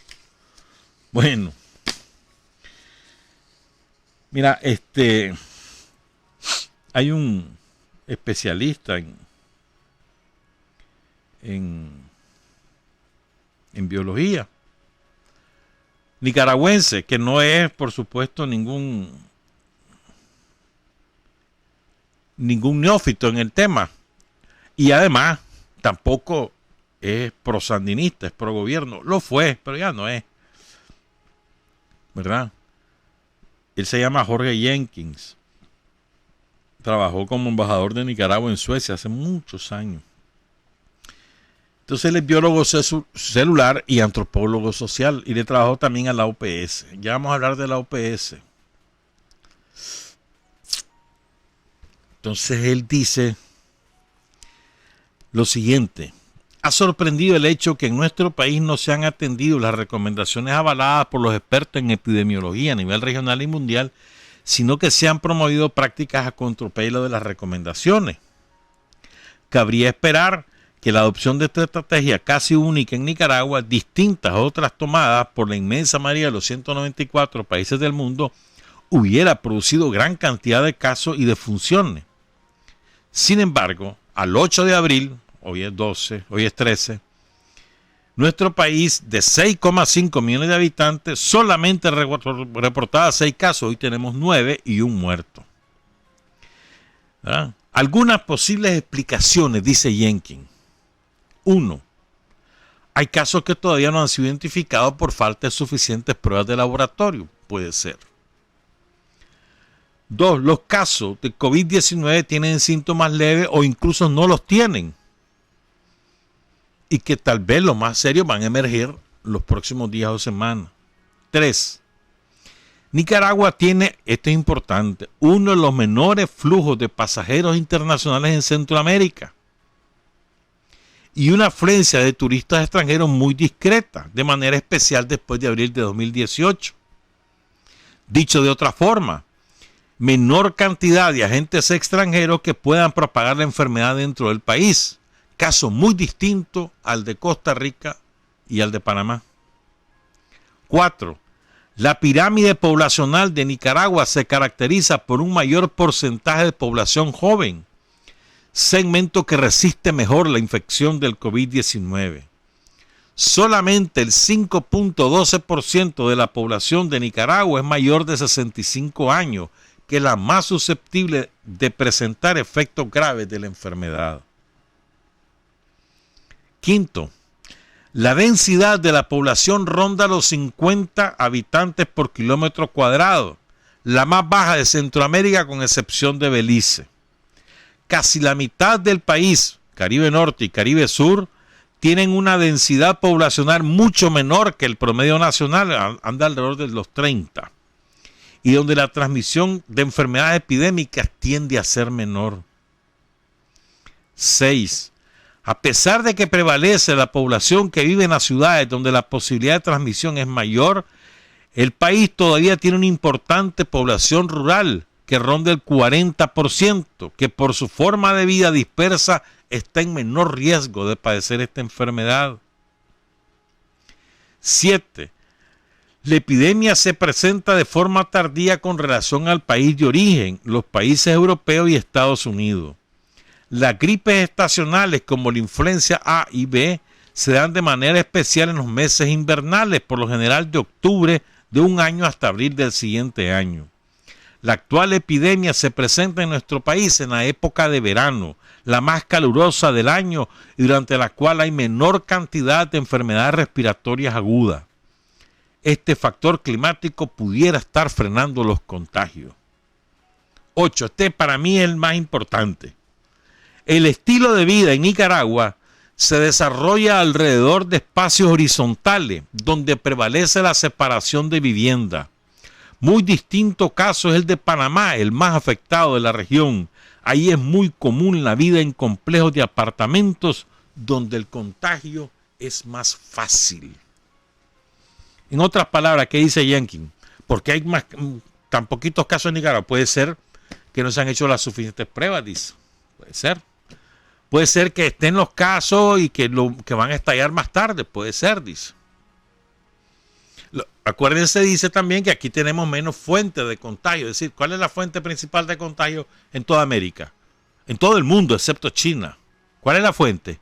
Bueno. Mira, hay un especialista en biología nicaragüense, que no es, por supuesto, ningún neófito en el tema, y además tampoco es prosandinista, es pro gobierno. Lo fue, pero ya no es, ¿verdad? Él se llama Jorge Jenkins. Trabajó como embajador de Nicaragua en Suecia hace muchos años. Entonces él es biólogo celular y antropólogo social, y le trabajó también a la OPS. Ya vamos a hablar de la OPS. Entonces él dice lo siguiente: ha sorprendido el hecho que en nuestro país no se han atendido las recomendaciones avaladas por los expertos en epidemiología a nivel regional y mundial, sino que se han promovido prácticas a contrapelo de las recomendaciones. Cabría esperar que la adopción de esta estrategia casi única en Nicaragua, distintas a otras tomadas por la inmensa mayoría de los 194 países del mundo, hubiera producido gran cantidad de casos y defunciones. Sin embargo, al 8 de abril, hoy es 12, hoy es 13, nuestro país de 6,5 millones de habitantes solamente reportaba 6 casos, hoy tenemos 9 y un muerto. ¿Verdad? Algunas posibles explicaciones, dice Jenkins. 1. Hay casos que todavía no han sido identificados por falta de suficientes pruebas de laboratorio. Puede ser. 2. Los casos de COVID-19 tienen síntomas leves o incluso no los tienen. Y que tal vez los más serios van a emerger los próximos días o semanas. 3. Nicaragua tiene, esto es importante, uno de los menores flujos de pasajeros internacionales en Centroamérica. Y una afluencia de turistas extranjeros muy discreta, de manera especial después de abril de 2018. Dicho de otra forma, menor cantidad de agentes extranjeros que puedan propagar la enfermedad dentro del país. Caso muy distinto al de Costa Rica y al de Panamá. 4. La pirámide poblacional de Nicaragua se caracteriza por un mayor porcentaje de población joven, segmento que resiste mejor la infección del COVID-19. Solamente el 5.12% de la población de Nicaragua es mayor de 65 años, que es la más susceptible de presentar efectos graves de la enfermedad. 5. La densidad de la población ronda los 50 habitantes por kilómetro cuadrado, la más baja de Centroamérica con excepción de Belice. Casi la mitad del país, Caribe Norte y Caribe Sur, tienen una densidad poblacional mucho menor que el promedio nacional, anda alrededor de los 30, y donde la transmisión de enfermedades epidémicas tiende a ser menor. 6. A pesar de que prevalece la población que vive en las ciudades donde la posibilidad de transmisión es mayor, el país todavía tiene una importante población rural que ronda el 40%, que por su forma de vida dispersa está en menor riesgo de padecer esta enfermedad. 7. La epidemia se presenta de forma tardía con relación al país de origen, los países europeos y Estados Unidos. Las gripes estacionales como la influencia A y B se dan de manera especial en los meses invernales, por lo general de octubre de un año hasta abril del siguiente año. La actual epidemia se presenta en nuestro país en la época de verano, la más calurosa del año y durante la cual hay menor cantidad de enfermedades respiratorias agudas. Este factor climático pudiera estar frenando los contagios. 8. Este para mí es el más importante. El estilo de vida en Nicaragua se desarrolla alrededor de espacios horizontales, donde prevalece la separación de vivienda. Muy distinto caso es el de Panamá, el más afectado de la región. Ahí es muy común la vida en complejos de apartamentos, donde el contagio es más fácil. En otras palabras, ¿qué dice Jenkins? ¿Por qué hay tan poquitos casos en Nicaragua? Puede ser que no se han hecho las suficientes pruebas, dice. Puede ser. Puede ser que estén los casos y que van a estallar más tarde. Puede ser, dice. Acuérdense, dice también que aquí tenemos menos fuentes de contagio. Es decir, ¿cuál es la fuente principal de contagio en toda América? En todo el mundo, excepto China. ¿Cuál es la fuente?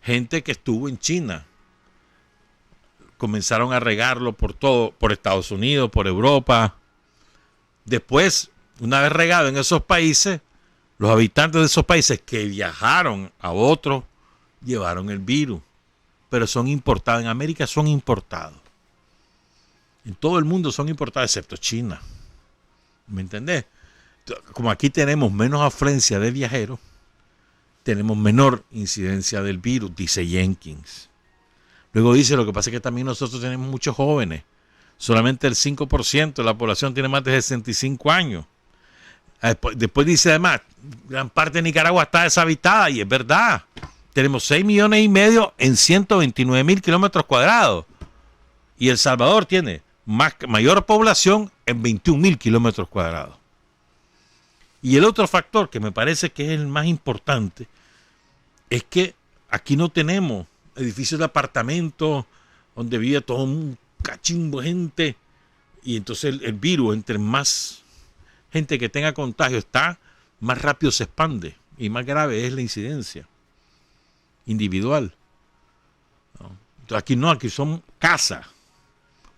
Gente que estuvo en China. Comenzaron a regarlo por todo, por Estados Unidos, por Europa. Después, una vez regado en esos países, los habitantes de esos países que viajaron a otros llevaron el virus, pero son importados. En América son importados. En todo el mundo son importados, excepto China. ¿Me entendés? Como aquí tenemos menos afluencia de viajeros, tenemos menor incidencia del virus, dice Jenkins. Luego dice, lo que pasa es que también nosotros tenemos muchos jóvenes. Solamente el 5% de la población tiene más de 65 años. Después dice además, gran parte de Nicaragua está deshabitada, y es verdad. Tenemos 6,5 millones en 129,000 kilómetros cuadrados. Y El Salvador tiene mayor población en 21,000 kilómetros cuadrados. Y el otro factor que me parece que es el más importante es que aquí no tenemos edificios de apartamentos donde vive todo un cachimbo de gente, y entonces el virus, entre más gente que tenga contagio está, más rápido se expande y más grave es la incidencia individual. ¿No? Entonces aquí son casas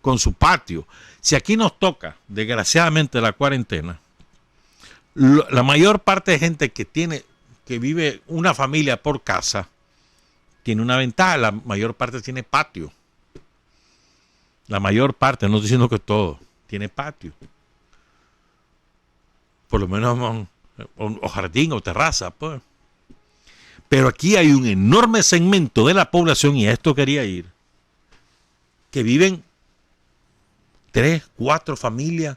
con su patio. Si aquí nos toca, desgraciadamente, la cuarentena, la mayor parte de gente que vive una familia por casa tiene una ventaja. La mayor parte tiene patio. La mayor parte, no estoy diciendo que todo, tiene patio. Por lo menos o jardín o terraza, pues. Pero aquí hay un enorme segmento de la población, y a esto quería ir, que viven 3, 4 familias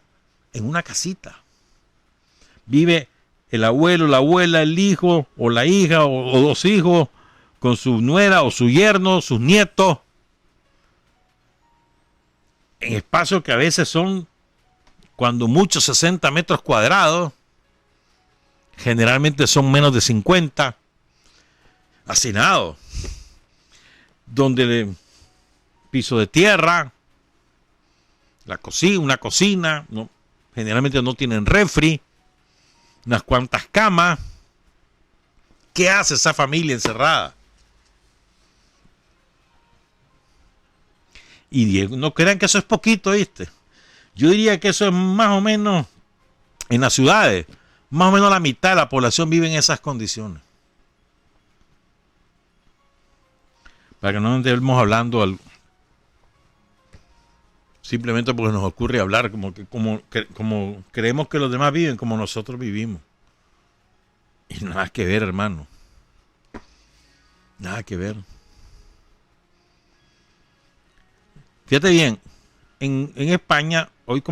en una casita. Vive el abuelo, la abuela, el hijo o la hija o 2 hijos con su nuera o su yerno, sus nietos, en espacios que a veces son, cuando mucho, 60 metros cuadrados, generalmente son menos de 50, hacinados, donde piso de tierra, una cocina, ¿no? Generalmente no tienen refri, unas cuantas camas. ¿Qué hace esa familia encerrada? Y no crean que eso es poquito, ¿viste? Yo diría que eso es más o menos, en las ciudades, más o menos la mitad de la población vive en esas condiciones. Para que no estemos hablando simplemente porque nos ocurre hablar como creemos que los demás viven, como nosotros vivimos. Y nada que ver, hermano. Nada que ver. Fíjate bien, en España hoy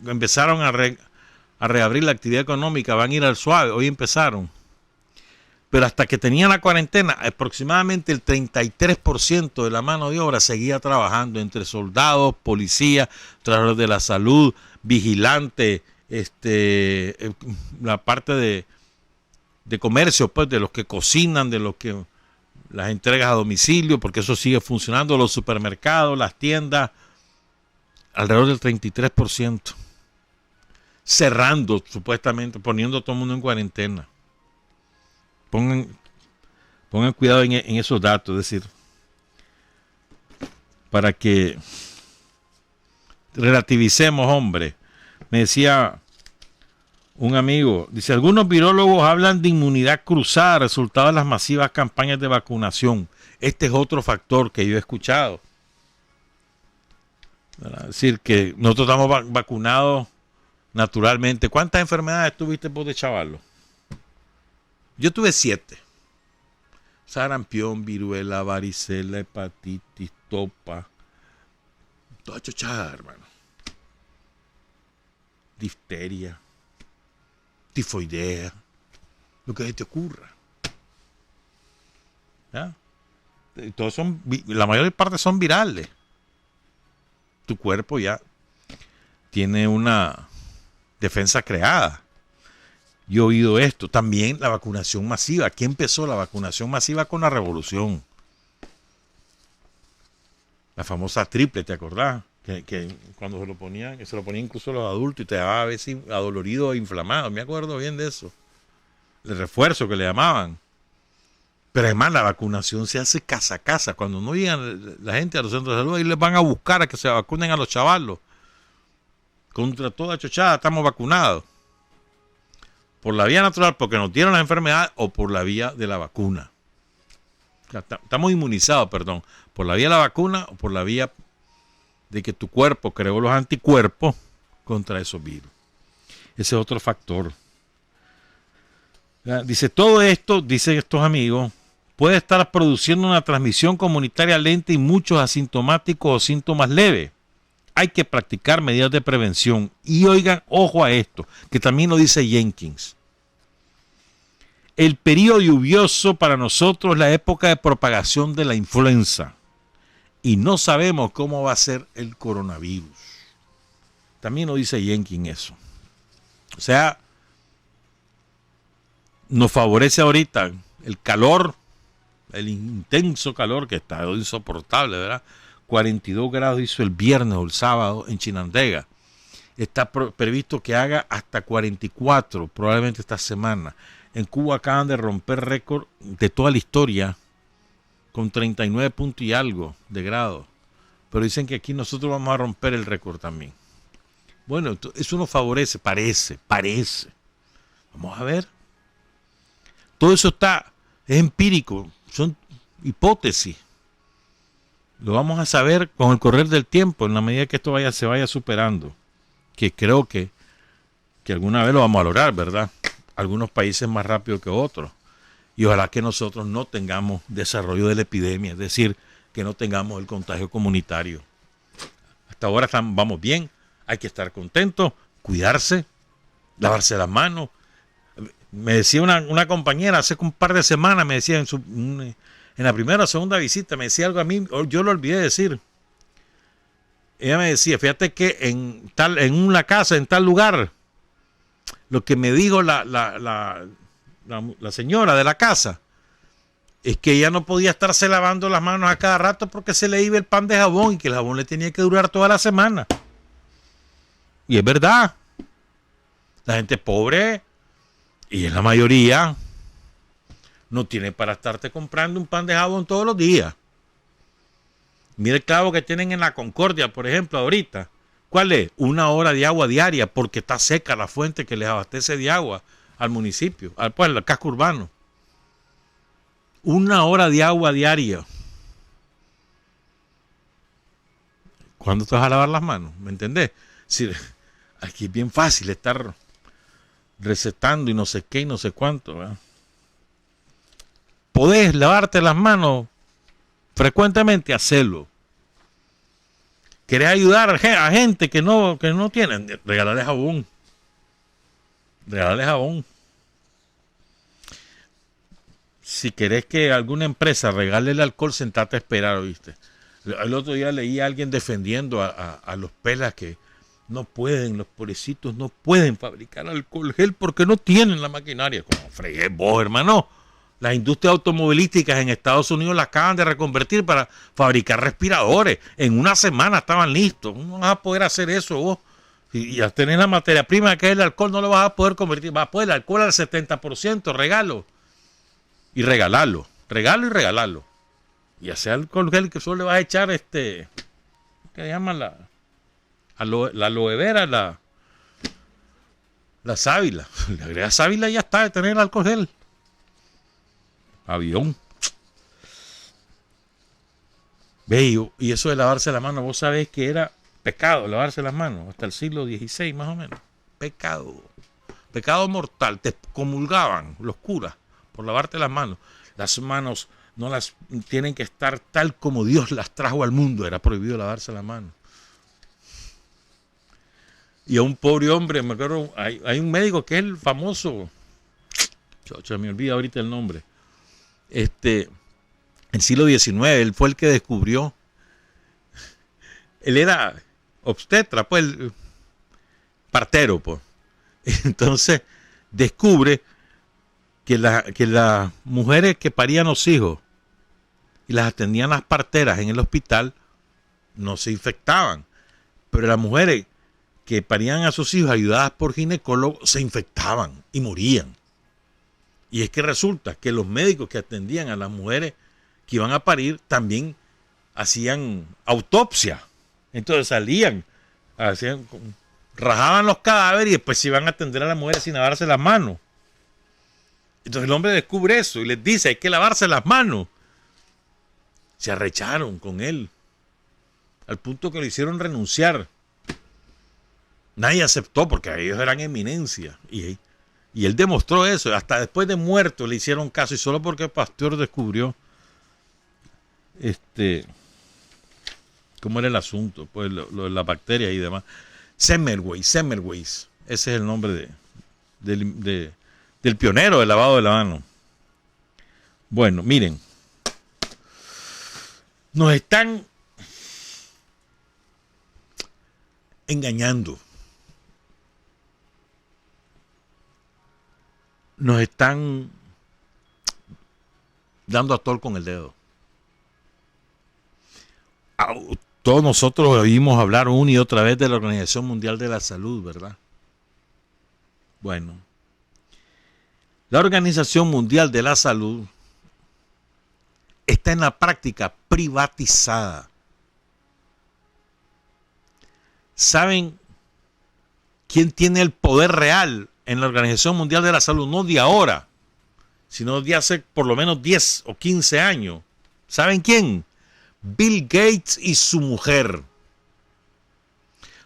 empezaron a reabrir la actividad económica, van a ir al suave, hoy empezaron. Pero hasta que tenían la cuarentena, aproximadamente el 33% de la mano de obra seguía trabajando entre soldados, policías, trabajadores de la salud, vigilantes, la parte de comercio, pues, de los que cocinan, de los que las entregas a domicilio, porque eso sigue funcionando, los supermercados, las tiendas, alrededor del 33%. Cerrando, supuestamente, poniendo a todo el mundo en cuarentena. Pongan cuidado en esos datos, es decir, para que relativicemos, hombre. Me decía un amigo, dice, algunos virólogos hablan de inmunidad cruzada, resultado de las masivas campañas de vacunación. Este es otro factor que yo he escuchado. Es decir, que nosotros estamos vacunados naturalmente. ¿Cuántas enfermedades tuviste vos de chavalo? Yo tuve 7. Sarampión, viruela, varicela, hepatitis, topa. Toda chochada, hermano. Difteria, tifoidea, lo que se te ocurra. ¿Ya? Todos son, la mayor parte son virales. Tu cuerpo ya tiene una defensa creada. Yo he oído esto. También la vacunación masiva. ¿Qué empezó la vacunación masiva con la revolución? La famosa triple, ¿te acordás? Que cuando se lo ponían incluso a los adultos y te daba a veces adolorido e inflamado. Me acuerdo bien de eso. El refuerzo que le llamaban. Pero además la vacunación se hace casa a casa. Cuando no llegan la gente a los centros de salud, ahí les van a buscar a que se vacunen a los chavalos. Contra toda chochada estamos vacunados. Por la vía natural, porque nos dieron la enfermedad, o por la vía de la vacuna. Estamos inmunizados, perdón, por la vía de la vacuna o por la vía de que tu cuerpo creó los anticuerpos contra esos virus. Ese es otro factor. Dice, todo esto, dicen estos amigos, puede estar produciendo una transmisión comunitaria lenta y muchos asintomáticos o síntomas leves. Hay que practicar medidas de prevención. Y oigan, ojo a esto, que también lo dice Jenkins. El periodo lluvioso para nosotros es la época de propagación de la influenza. Y no sabemos cómo va a ser el coronavirus. También lo dice Jenkins eso. O sea, nos favorece ahorita el calor, el intenso calor que está insoportable, ¿verdad? 42 grados hizo el viernes o el sábado en Chinandega. Está previsto que haga hasta 44 probablemente esta semana. En Cuba acaban de romper récord de toda la historia con 39 puntos y algo de grados. Pero dicen que aquí nosotros vamos a romper el récord también. Bueno, eso nos favorece, parece. Vamos a ver. Todo eso es empírico, son hipótesis. Lo vamos a saber con el correr del tiempo, en la medida que esto se vaya superando. Que creo que alguna vez lo vamos a lograr, ¿verdad? Algunos países más rápido que otros. Y ojalá que nosotros no tengamos desarrollo de la epidemia, es decir, que no tengamos el contagio comunitario. Hasta ahora vamos bien, hay que estar contentos, cuidarse, lavarse las manos. Me decía una compañera hace un par de semanas, me decía en la primera o segunda visita, me decía algo a mí, yo lo olvidé decir. Ella me decía, fíjate que en una casa, en tal lugar, lo que me dijo la señora de la casa es que ella no podía estarse lavando las manos a cada rato porque se le iba el pan de jabón y que el jabón le tenía que durar toda la semana. Y es verdad. La gente pobre, y es la mayoría, no tiene para estarte comprando un pan de jabón todos los días. Mira el clavo que tienen en la Concordia, por ejemplo, ahorita. ¿Cuál es? 1 hora de agua diaria porque está seca la fuente que les abastece de agua al municipio, al casco urbano. 1 hora de agua diaria. ¿Cuándo te vas a lavar las manos? ¿Me entendés? Sí, aquí es bien fácil estar recetando y no sé qué y no sé cuánto, ¿verdad? Podés lavarte las manos frecuentemente, hacerlo. ¿Querés ayudar a gente que no tienen? Regalarle jabón. si querés que alguna empresa regale el alcohol, sentate a esperar, ¿oíste? El otro día leí a alguien defendiendo a los pelas que no pueden, los pobrecitos no pueden fabricar alcohol gel porque no tienen la maquinaria. Como fregué vos, hermano. Las industrias automovilísticas en Estados Unidos las acaban de reconvertir para fabricar respiradores. En una semana estaban listos. No vas a poder hacer eso vos. Y al tener la materia prima que es el alcohol, no lo vas a poder convertir. Vas a poder el alcohol al 70%, regalo. Y regalarlo. Regalo y regalarlo. Y hacer alcohol gel que solo le vas a echar ¿qué se llama? La aloe vera, la sábila. Le agregas sábila y ya está de tener el alcohol gel. Avión. Ve, y eso de lavarse las manos, vos sabés que era pecado lavarse las manos, hasta el siglo XVI más o menos. Pecado. Pecado mortal. Te comulgaban los curas por lavarte las manos. Las manos no las tienen que estar tal como Dios las trajo al mundo. Era prohibido lavarse las manos. Y a un pobre hombre, me acuerdo, hay un médico que es el famoso, me olvida ahorita el nombre. En el siglo XIX, él fue el que descubrió, él era obstetra, pues, partero, pues. Entonces, descubre que las mujeres que parían los hijos y las atendían las parteras en el hospital no se infectaban, pero las mujeres que parían a sus hijos ayudadas por ginecólogos se infectaban y morían. Y es que resulta que los médicos que atendían a las mujeres que iban a parir también hacían autopsia. Entonces rajaban los cadáveres y después se iban a atender a las mujeres sin lavarse las manos. Entonces el hombre descubre eso y les dice, hay que lavarse las manos. Se arrecharon con él, al punto que lo hicieron renunciar. Nadie aceptó porque ellos eran eminencia. Y él demostró eso. Hasta después de muerto le hicieron caso. Y solo porque Pasteur descubrió cómo era el asunto, pues lo de las bacterias y demás. Semmelweis. Ese es el nombre del pionero del lavado de la mano. Bueno, miren. Nos están engañando. Nos están dando a tol con el dedo. Todos nosotros oímos hablar una y otra vez de la Organización Mundial de la Salud, ¿verdad? Bueno, la Organización Mundial de la Salud está en la práctica privatizada. ¿Saben quién tiene el poder real en la Organización Mundial de la Salud? No de ahora, sino de hace por lo menos 10 o 15 años. ¿Saben quién? Bill Gates y su mujer.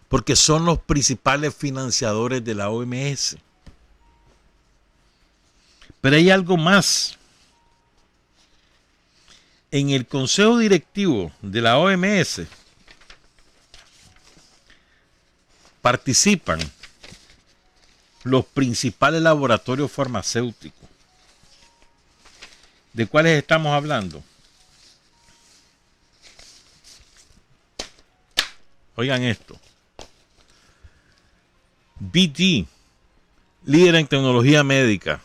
Porque son los principales financiadores de la OMS. Pero hay algo más. En el consejo directivo de la OMS participan los principales laboratorios farmacéuticos. ¿De cuáles estamos hablando? Oigan esto. BD, líder en tecnología médica,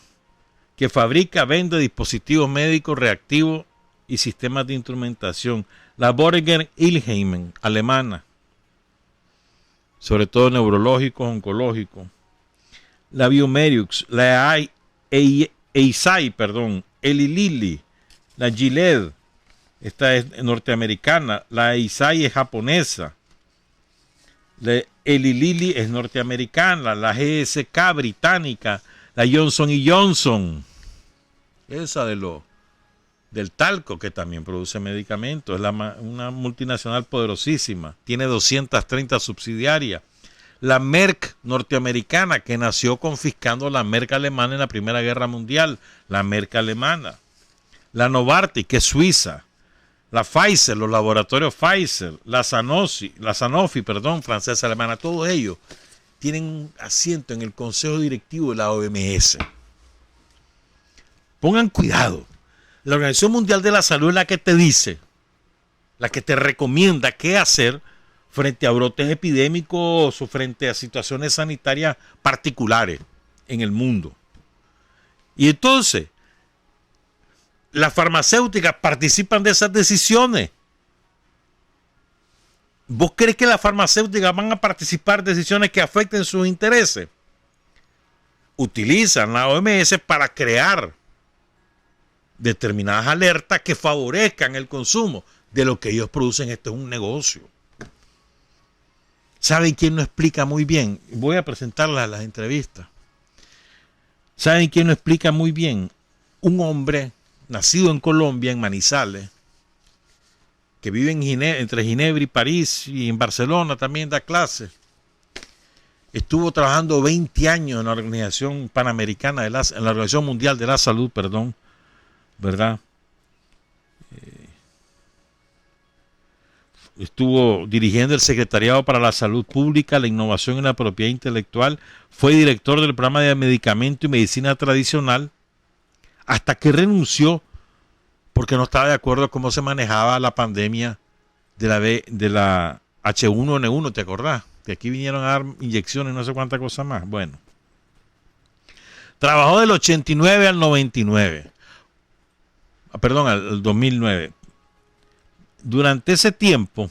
que fabrica, vende dispositivos médicos reactivos y sistemas de instrumentación. La Boehringer Ingelheim, alemana, sobre todo neurológicos, oncológicos. La Biomedics, la Eisai, Eli Lilly, la Gilead, esta es norteamericana, la Eisai es japonesa, la Eli Lilly es norteamericana, la GSK británica, la Johnson Johnson, esa del talco que también produce medicamentos, es una multinacional poderosísima, tiene 230 subsidiarias. La Merck norteamericana, que nació confiscando la Merck alemana en la Primera Guerra Mundial, la Merck alemana. La Novartis, que es suiza. La Pfizer, los laboratorios Pfizer. La Sanofi, francesa alemana. Todos ellos tienen un asiento en el consejo directivo de la OMS. Pongan cuidado. La Organización Mundial de la Salud es la que te dice, la que te recomienda qué hacer frente a brotes epidémicos o frente a situaciones sanitarias particulares en el mundo. Y entonces, las farmacéuticas participan de esas decisiones. ¿Vos crees que las farmacéuticas van a participar de decisiones que afecten sus intereses? Utilizan la OMS para crear determinadas alertas que favorezcan el consumo de lo que ellos producen. Esto es un negocio. ¿Saben quién lo explica muy bien? Voy a presentarlas a las entrevistas. ¿Saben quién lo explica muy bien? Un hombre nacido en Colombia, en Manizales, que vive entre Ginebra y París, y en Barcelona también da clases. Estuvo trabajando 20 años en la Organización Panamericana en la Organización Mundial de la Salud, perdón, ¿verdad? Estuvo dirigiendo el Secretariado para la Salud Pública, la Innovación y la Propiedad Intelectual. Fue director del programa de Medicamento y Medicina Tradicional, hasta que renunció porque no estaba de acuerdo cómo se manejaba la pandemia de la H1N1, ¿te acordás? Que aquí vinieron a dar inyecciones, no sé cuántas cosas más. Bueno, trabajó del 89 al 99. Perdón, al 2009. Durante ese tiempo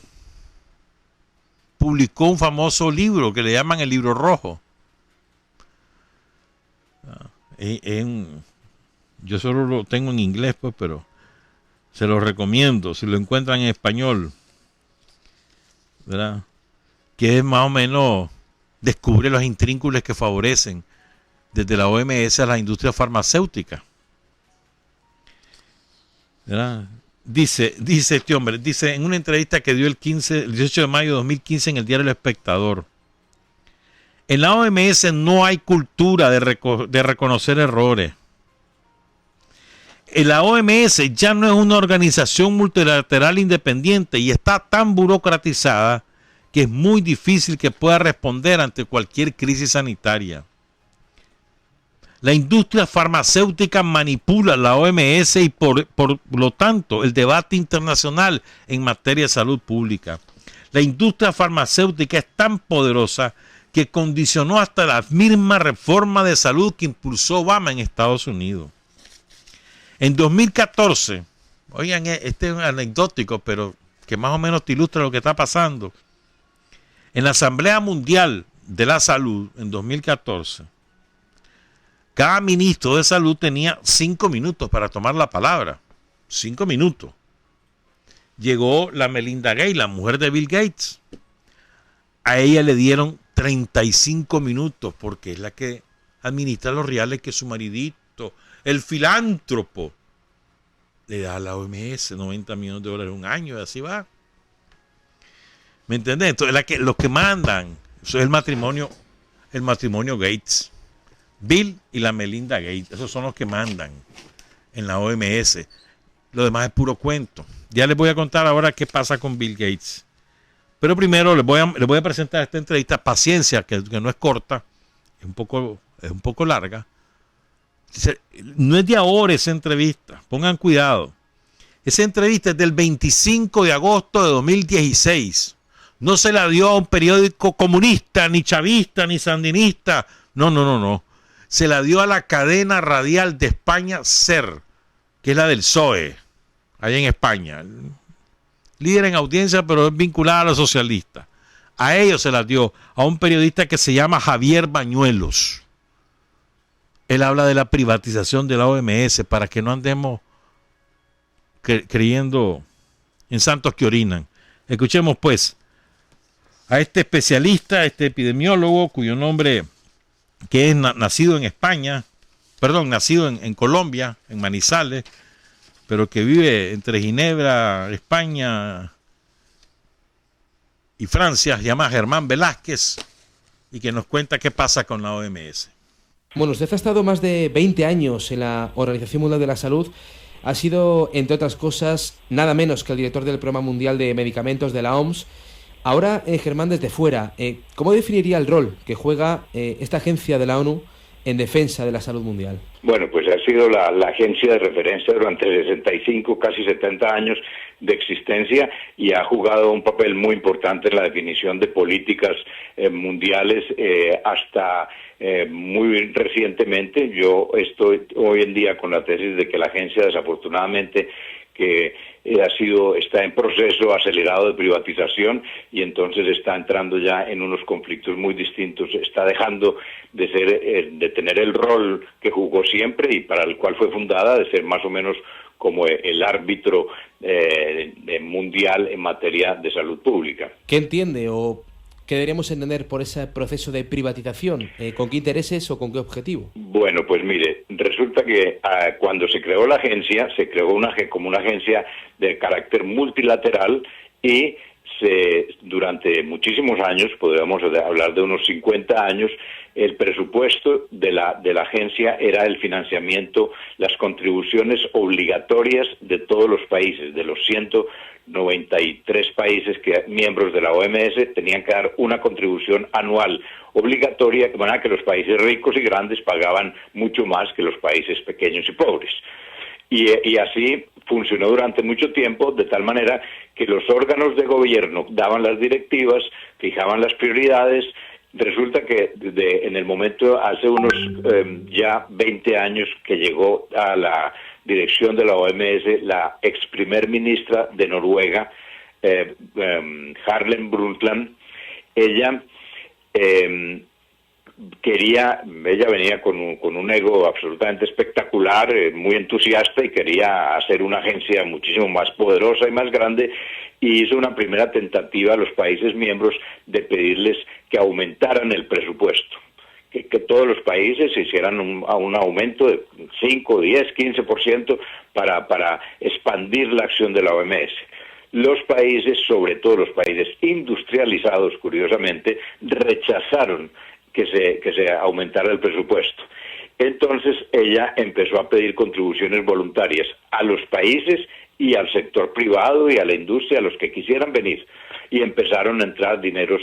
publicó un famoso libro que le llaman el Libro Rojo. Yo solo lo tengo en inglés, pues, pero se lo recomiendo si lo encuentran en español, ¿verdad? Que es más o menos descubre los intrínculos que favorecen desde la OMS a la industria farmacéutica, ¿verdad? Dice este hombre, dice en una entrevista que dio el 18 de mayo de 2015 en el diario El Espectador: en la OMS no hay cultura de reconocer errores. La OMS ya no es una organización multilateral independiente y está tan burocratizada que es muy difícil que pueda responder ante cualquier crisis sanitaria. La industria farmacéutica manipula la OMS y por lo tanto el debate internacional en materia de salud pública. La industria farmacéutica es tan poderosa que condicionó hasta la misma reforma de salud que impulsó Obama en Estados Unidos. En 2014, oigan, este es anecdótico, pero que más o menos te ilustra lo que está pasando. En la Asamblea Mundial de la Salud, en 2014, cada ministro de salud tenía 5 minutos para tomar la palabra. 5 minutos. Llegó la Melinda Gates, la mujer de Bill Gates. A ella le dieron 35 minutos porque es la que administra los reales que su maridito, el filántropo, le da a la OMS 90 millones de dólares un año y así va. ¿Me entendés? Entonces los que mandan, eso es el matrimonio Gates. Bill y la Melinda Gates, esos son los que mandan en la OMS. Lo demás es puro cuento. Ya les voy a contar ahora qué pasa con Bill Gates. Pero primero les voy a presentar esta entrevista. Paciencia, que no es corta, es un poco larga. No es de ahora esa entrevista, pongan cuidado. Esa entrevista es del 25 de agosto de 2016. No se la dio a un periódico comunista, ni chavista, ni sandinista. No. Se la dio a la cadena radial de España, SER, que es la del PSOE, allá en España. Líder en audiencia, pero es vinculada a los socialistas. A ellos se la dio, a un periodista que se llama Javier Bañuelos. Él habla de la privatización de la OMS para que no andemos creyendo en santos que orinan. Escuchemos pues a este especialista, este epidemiólogo, cuyo nombre, que es nacido en España, nacido en Colombia, en Manizales, pero que vive entre Ginebra, España y Francia, se llama Germán Velázquez, y que nos cuenta qué pasa con la OMS. Bueno, usted ha estado más de 20 años en la Organización Mundial de la Salud. Ha sido, entre otras cosas, nada menos que el director del Programa Mundial de Medicamentos de la OMS. Ahora, Germán, desde fuera, ¿cómo definiría el rol que juega esta agencia de la ONU en defensa de la salud mundial? Bueno, pues ha sido la agencia de referencia durante 65, casi 70 años de existencia y ha jugado un papel muy importante en la definición de políticas mundiales hasta muy recientemente. Yo estoy hoy en día con la tesis de que la agencia, desafortunadamente, que está en proceso acelerado de privatización y entonces está entrando ya en unos conflictos muy distintos, está dejando de tener el rol que jugó siempre y para el cual fue fundada, de ser más o menos como el árbitro mundial en materia de salud pública. ¿Qué entiende o qué deberíamos entender por ese proceso de privatización? ¿Con qué intereses o con qué objetivo? Bueno, pues mire, resulta que cuando se creó la agencia, se creó como una agencia de carácter multilateral y durante muchísimos años, podríamos hablar de unos 50 años, el presupuesto de la agencia era el financiamiento, las contribuciones obligatorias de todos los países, de los 193 países miembros de la OMS, tenían que dar una contribución anual obligatoria, de manera que los países ricos y grandes pagaban mucho más que los países pequeños y pobres. Y así funcionó durante mucho tiempo, de tal manera que los órganos de gobierno daban las directivas, fijaban las prioridades. Resulta que en el momento, hace unos ya 20 años que llegó a la dirección de la OMS la ex primer ministra de Noruega, Harlem Brundtland. Ella venía con un ego absolutamente espectacular, muy entusiasta, y quería hacer una agencia muchísimo más poderosa y más grande, y hizo una primera tentativa a los países miembros de pedirles que aumentaran el presupuesto, que todos los países hicieran un aumento de 5, 10, 15% para expandir la acción de la OMS. Los países, sobre todo los países industrializados, curiosamente, rechazaron que se aumentara el presupuesto. Entonces ella empezó a pedir contribuciones voluntarias a los países y al sector privado y a la industria, a los que quisieran venir, y empezaron a entrar dineros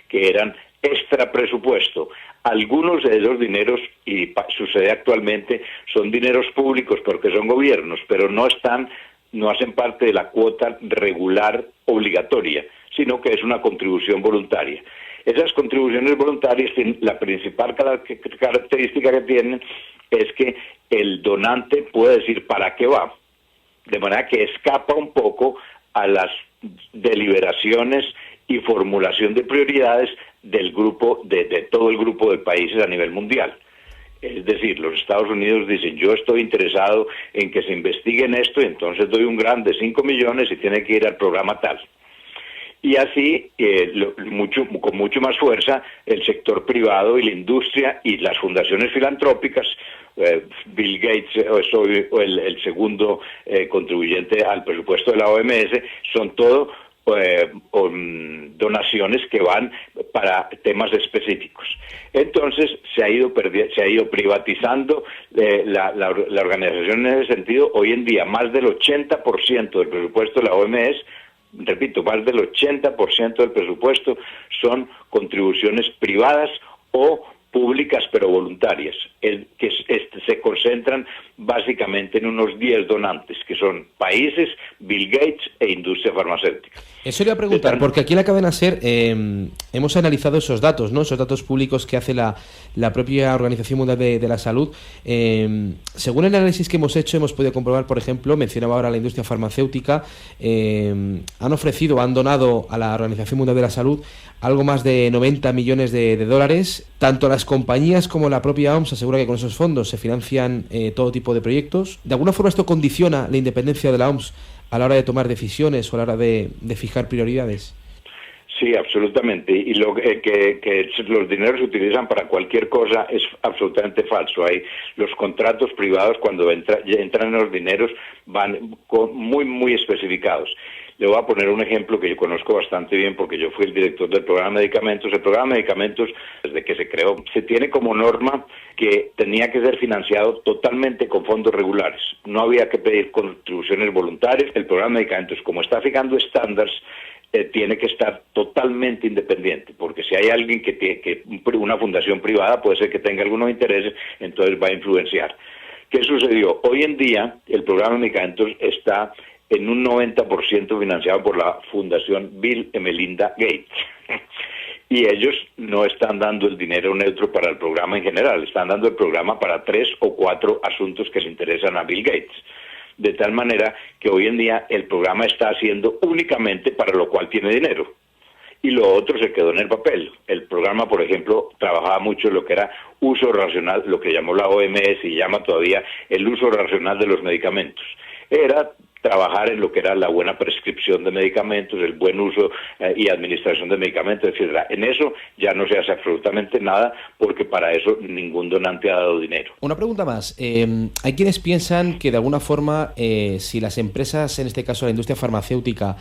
que eran extra presupuesto. Algunos de esos dineros, y sucede actualmente, son dineros públicos porque son gobiernos, pero no hacen parte de la cuota regular obligatoria, sino que es una contribución voluntaria. Esas contribuciones voluntarias, la principal característica que tienen es que el donante puede decir para qué va, de manera que escapa un poco a las deliberaciones y formulación de prioridades del grupo, de todo el grupo de países a nivel mundial. Es decir, los Estados Unidos dicen, yo estoy interesado en que se investigue en esto, y entonces doy un grant de 5 millones y tiene que ir al programa tal. Y así, con mucho más fuerza, el sector privado y la industria y las fundaciones filantrópicas, Bill Gates el segundo contribuyente al presupuesto de la OMS, son todo donaciones que van para temas específicos. Entonces se ha ido privatizando la organización en ese sentido. Hoy en día más del 80% del presupuesto de la OMS, repito, más del 80% del presupuesto son contribuciones privadas o públicas pero voluntarias, que se concentran básicamente en unos 10 donantes, que son países, Bill Gates e industria farmacéutica. Eso le iba a preguntar, porque aquí en la cadena SER hemos analizado esos datos, ¿no? Esos datos públicos que hace la propia Organización Mundial de la Salud. Según el análisis que hemos hecho, hemos podido comprobar, por ejemplo, mencionaba ahora la industria farmacéutica, han donado a la Organización Mundial de la Salud algo más de 90 millones de dólares. Tanto las compañías como la propia OMS asegura que con esos fondos se financian todo tipo de proyectos. ¿De alguna forma esto condiciona la independencia de la OMS a la hora de tomar decisiones o a la hora de fijar prioridades? Sí, absolutamente. Y que los dineros se utilizan para cualquier cosa es absolutamente falso. Hay los contratos privados, cuando entran los dineros, van muy, muy especificados. Le voy a poner un ejemplo que yo conozco bastante bien porque yo fui el director del programa de medicamentos. El programa de medicamentos, desde que se creó, se tiene como norma que tenía que ser financiado totalmente con fondos regulares. No había que pedir contribuciones voluntarias. El programa de medicamentos, como está fijando estándares, tiene que estar totalmente independiente, porque si hay alguien que una fundación privada puede ser que tenga algunos intereses, entonces va a influenciar. ¿Qué sucedió? Hoy en día el programa de medicamentos está en un 90% financiado por la Fundación Bill y Melinda Gates. Y ellos no están dando el dinero neutro para el programa en general, están dando el programa para 3 o 4 asuntos que le interesan a Bill Gates. De tal manera que hoy en día el programa está haciendo únicamente para lo cual tiene dinero. Y lo otro se quedó en el papel. El programa, por ejemplo, trabajaba mucho en lo que era uso racional, lo que llamó la OMS y llama todavía el uso racional de los medicamentos. Era trabajar en lo que era la buena prescripción de medicamentos, el buen uso y administración de medicamentos, etcétera. En eso ya no se hace absolutamente nada porque para eso ningún donante ha dado dinero. Una pregunta más. Hay quienes piensan que de alguna forma si las empresas, en este caso la industria farmacéutica,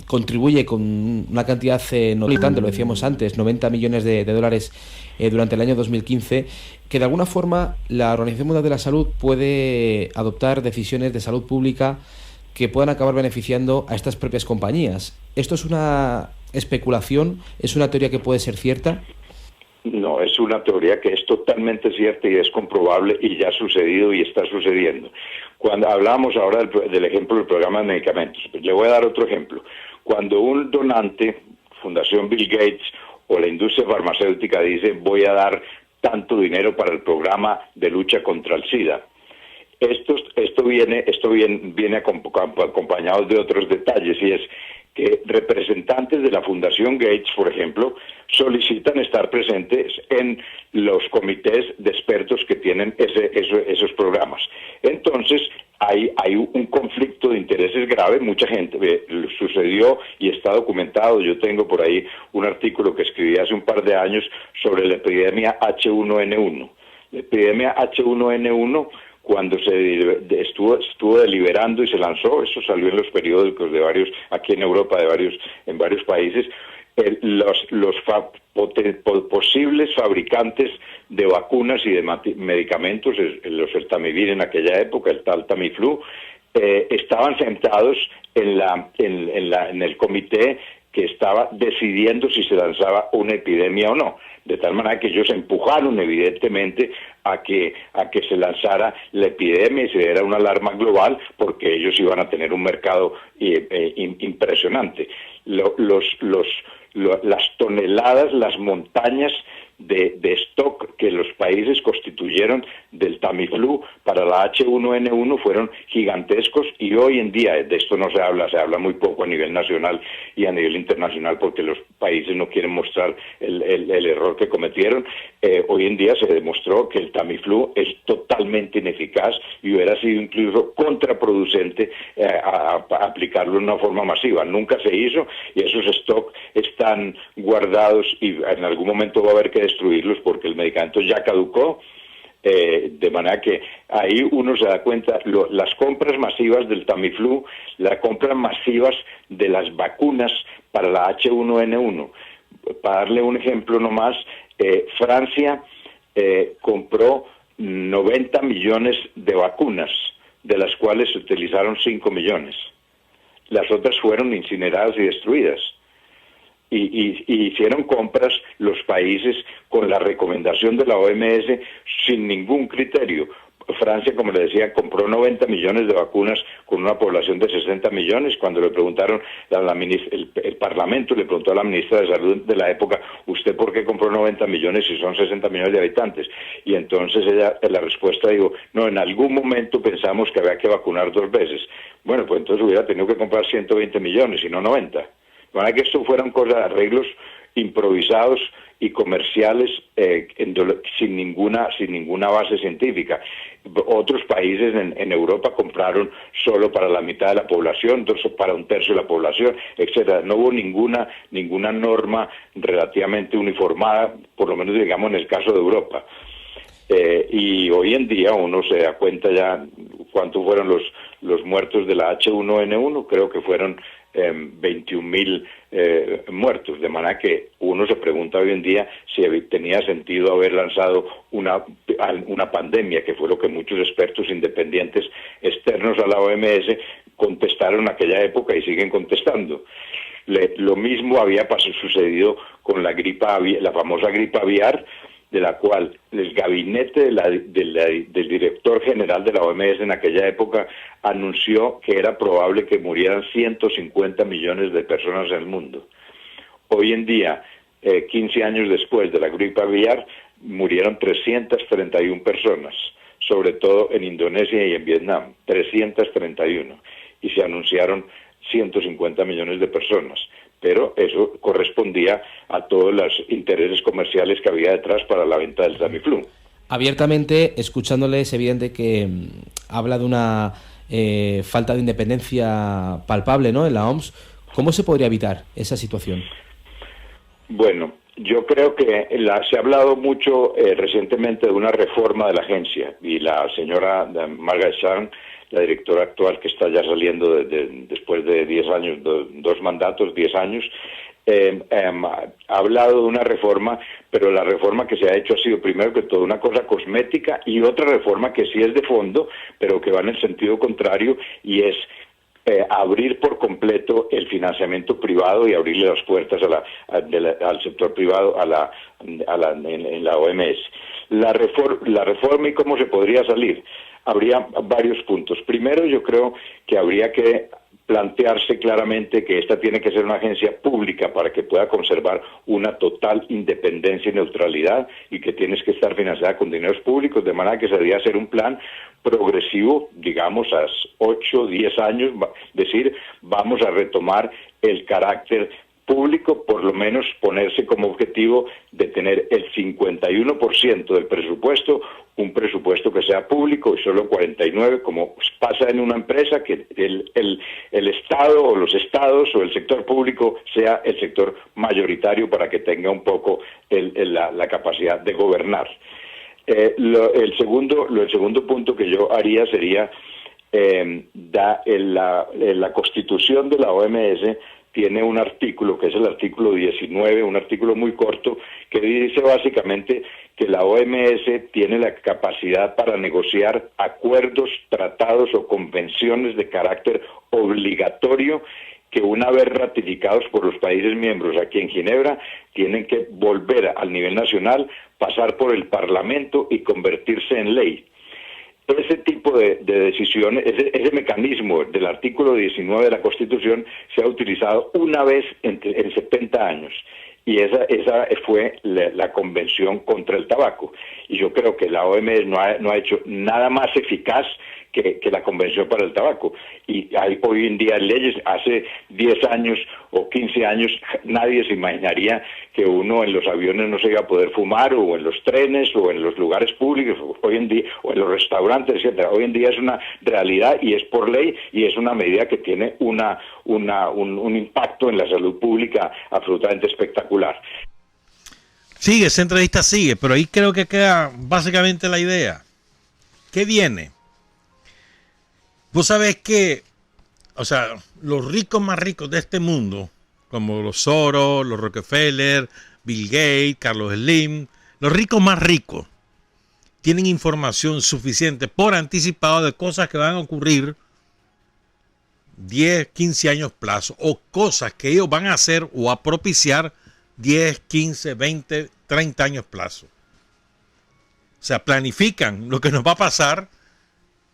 contribuye con una cantidad no limitante, lo decíamos antes, 90 millones de dólares durante el año 2015, que de alguna forma la Organización Mundial de la Salud puede adoptar decisiones de salud pública que puedan acabar beneficiando a estas propias compañías. ¿Esto es una especulación? ¿Es una teoría que puede ser cierta? No, es una teoría que es totalmente cierta y es comprobable y ya ha sucedido y está sucediendo. Cuando hablamos ahora del ejemplo del programa de medicamentos, pues le voy a dar otro ejemplo. Cuando un donante, Fundación Bill Gates o la industria farmacéutica dice voy a dar tanto dinero para el programa de lucha contra el SIDA, esto viene acompañado de otros detalles, y es que representantes de la Fundación Gates, por ejemplo, solicitan estar presentes en los comités de expertos que tienen esos programas. Entonces, hay un conflicto de intereses grave. Mucha gente sucedió y está documentado. Yo tengo por ahí un artículo que escribí hace un par de años sobre la epidemia H1N1. La epidemia H1N1, cuando se estuvo deliberando y se lanzó, eso salió en los periódicos de varios, aquí en Europa, en varios países, los posibles fabricantes de vacunas y de medicamentos, el Tamiflu en aquella época, el tal Tamiflu, estaban sentados en el comité que estaba decidiendo si se lanzaba una epidemia o no, de tal manera que ellos empujaron evidentemente a que se lanzara la epidemia y se diera una alarma global, porque ellos iban a tener un mercado impresionante. Las toneladas, las montañas de stock que los países constituyeron del Tamiflu para la H1N1 fueron gigantescos, y hoy en día de esto no se habla muy poco a nivel nacional y a nivel internacional porque los países no quieren mostrar el error que cometieron. Hoy en día se demostró que el Tamiflu es totalmente ineficaz y hubiera sido incluso contraproducente aplicarlo de una forma masiva. Nunca se hizo y esos stocks están guardados y en algún momento va a haber que destruirlos porque el medicamento ya caducó. De manera que ahí uno se da cuenta, las compras masivas del Tamiflu, las compras masivas de las vacunas para la H1N1. Para darle un ejemplo nomás, Francia compró 90 millones de vacunas, de las cuales se utilizaron 5 millones. Las otras fueron incineradas y destruidas. Y hicieron compras los países con la recomendación de la OMS sin ningún criterio. Francia, como le decía, compró 90 millones de vacunas con una población de 60 millones. Cuando le preguntaron, el Parlamento le preguntó a la ministra de Salud de la época, ¿usted por qué compró 90 millones si son 60 millones de habitantes? Y entonces ella, la respuesta dijo, no, en algún momento pensamos que había que vacunar 2 veces. Bueno, pues entonces hubiera tenido que comprar 120 millones y no 90. Para que esto fueran cosas, arreglos improvisados y comerciales sin ninguna base científica. Otros países en Europa compraron solo para la mitad de la población, entonces para 1/3 de la población, etcétera. No hubo ninguna norma relativamente uniformada, por lo menos digamos en el caso de Europa. Y hoy en día uno se da cuenta ya cuántos fueron los muertos de la H1N1, creo que fueron 21.000 muertos, de manera que uno se pregunta hoy en día si tenía sentido haber lanzado una pandemia, que fue lo que muchos expertos independientes externos a la OMS contestaron en aquella época y siguen contestando. Lo mismo había sucedido con la famosa gripe aviar, de la cual el gabinete del director general de la OMS en aquella época anunció que era probable que murieran 150 millones de personas en el mundo. Hoy en día, 15 años después de la gripe aviar, murieron 331 personas, sobre todo en Indonesia y en Vietnam, 331, y se anunciaron 150 millones de personas, pero eso correspondía a todos los intereses comerciales que había detrás para la venta del Tamiflu. Abiertamente, escuchándole, es evidente que habla de una falta de independencia palpable, ¿no?, en la OMS. ¿Cómo se podría evitar esa situación? Bueno, yo creo que se ha hablado mucho recientemente de una reforma de la agencia, y la señora Margaret Chan, la directora actual, que está ya saliendo después de 10 años, dos mandatos, 10 años, ha hablado de una reforma, pero la reforma que se ha hecho ha sido primero que todo una cosa cosmética, y otra reforma que sí es de fondo, pero que va en el sentido contrario, y es abrir por completo el financiamiento privado y abrirle las puertas al sector privado en la OMS. La reforma y cómo se podría salir. Habría varios puntos. Primero, yo creo que habría que plantearse claramente que esta tiene que ser una agencia pública para que pueda conservar una total independencia y neutralidad, y que tienes que estar financiada con dineros públicos, de manera que se debería hacer un plan progresivo, digamos a 8 o 10 años, decir, vamos a retomar el carácter público, por lo menos ponerse como objetivo de tener el 51% del presupuesto, un presupuesto que sea público, y solo 49%, como pasa en una empresa, que el Estado o los estados o el sector público sea el sector mayoritario para que tenga un poco la capacidad de gobernar. El segundo punto que yo haría sería la Constitución de la OMS tiene un artículo que es el artículo 19, un artículo muy corto, que dice básicamente que la OMS tiene la capacidad para negociar acuerdos, tratados o convenciones de carácter obligatorio, que una vez ratificados por los países miembros aquí en Ginebra, tienen que volver al nivel nacional, pasar por el Parlamento y convertirse en ley. Ese tipo de decisiones, ese mecanismo del artículo 19 de la Constitución se ha utilizado una vez en 70 años, y esa fue la Convención contra el Tabaco. Y yo creo que la OMS no ha hecho nada más eficaz que la Convención para el Tabaco. Y hay hoy en día leyes. Hace 10 años o 15 años nadie se imaginaría que uno en los aviones no se iba a poder fumar, o en los trenes, o en los lugares públicos, hoy en día, o en los restaurantes, etcétera. Hoy en día es una realidad, y es por ley, y es una medida que tiene un impacto en la salud pública absolutamente espectacular. Sigue, esa entrevista sigue, pero ahí creo que queda básicamente la idea. ¿Qué viene? Vos sabés que, o sea, los ricos más ricos de este mundo, como los Soros, los Rockefeller, Bill Gates, Carlos Slim, los ricos más ricos tienen información suficiente por anticipado de cosas que van a ocurrir 10, 15 años plazo, o cosas que ellos van a hacer o a propiciar 10, 15, 20, 30 años plazo. O sea, planifican lo que nos va a pasar,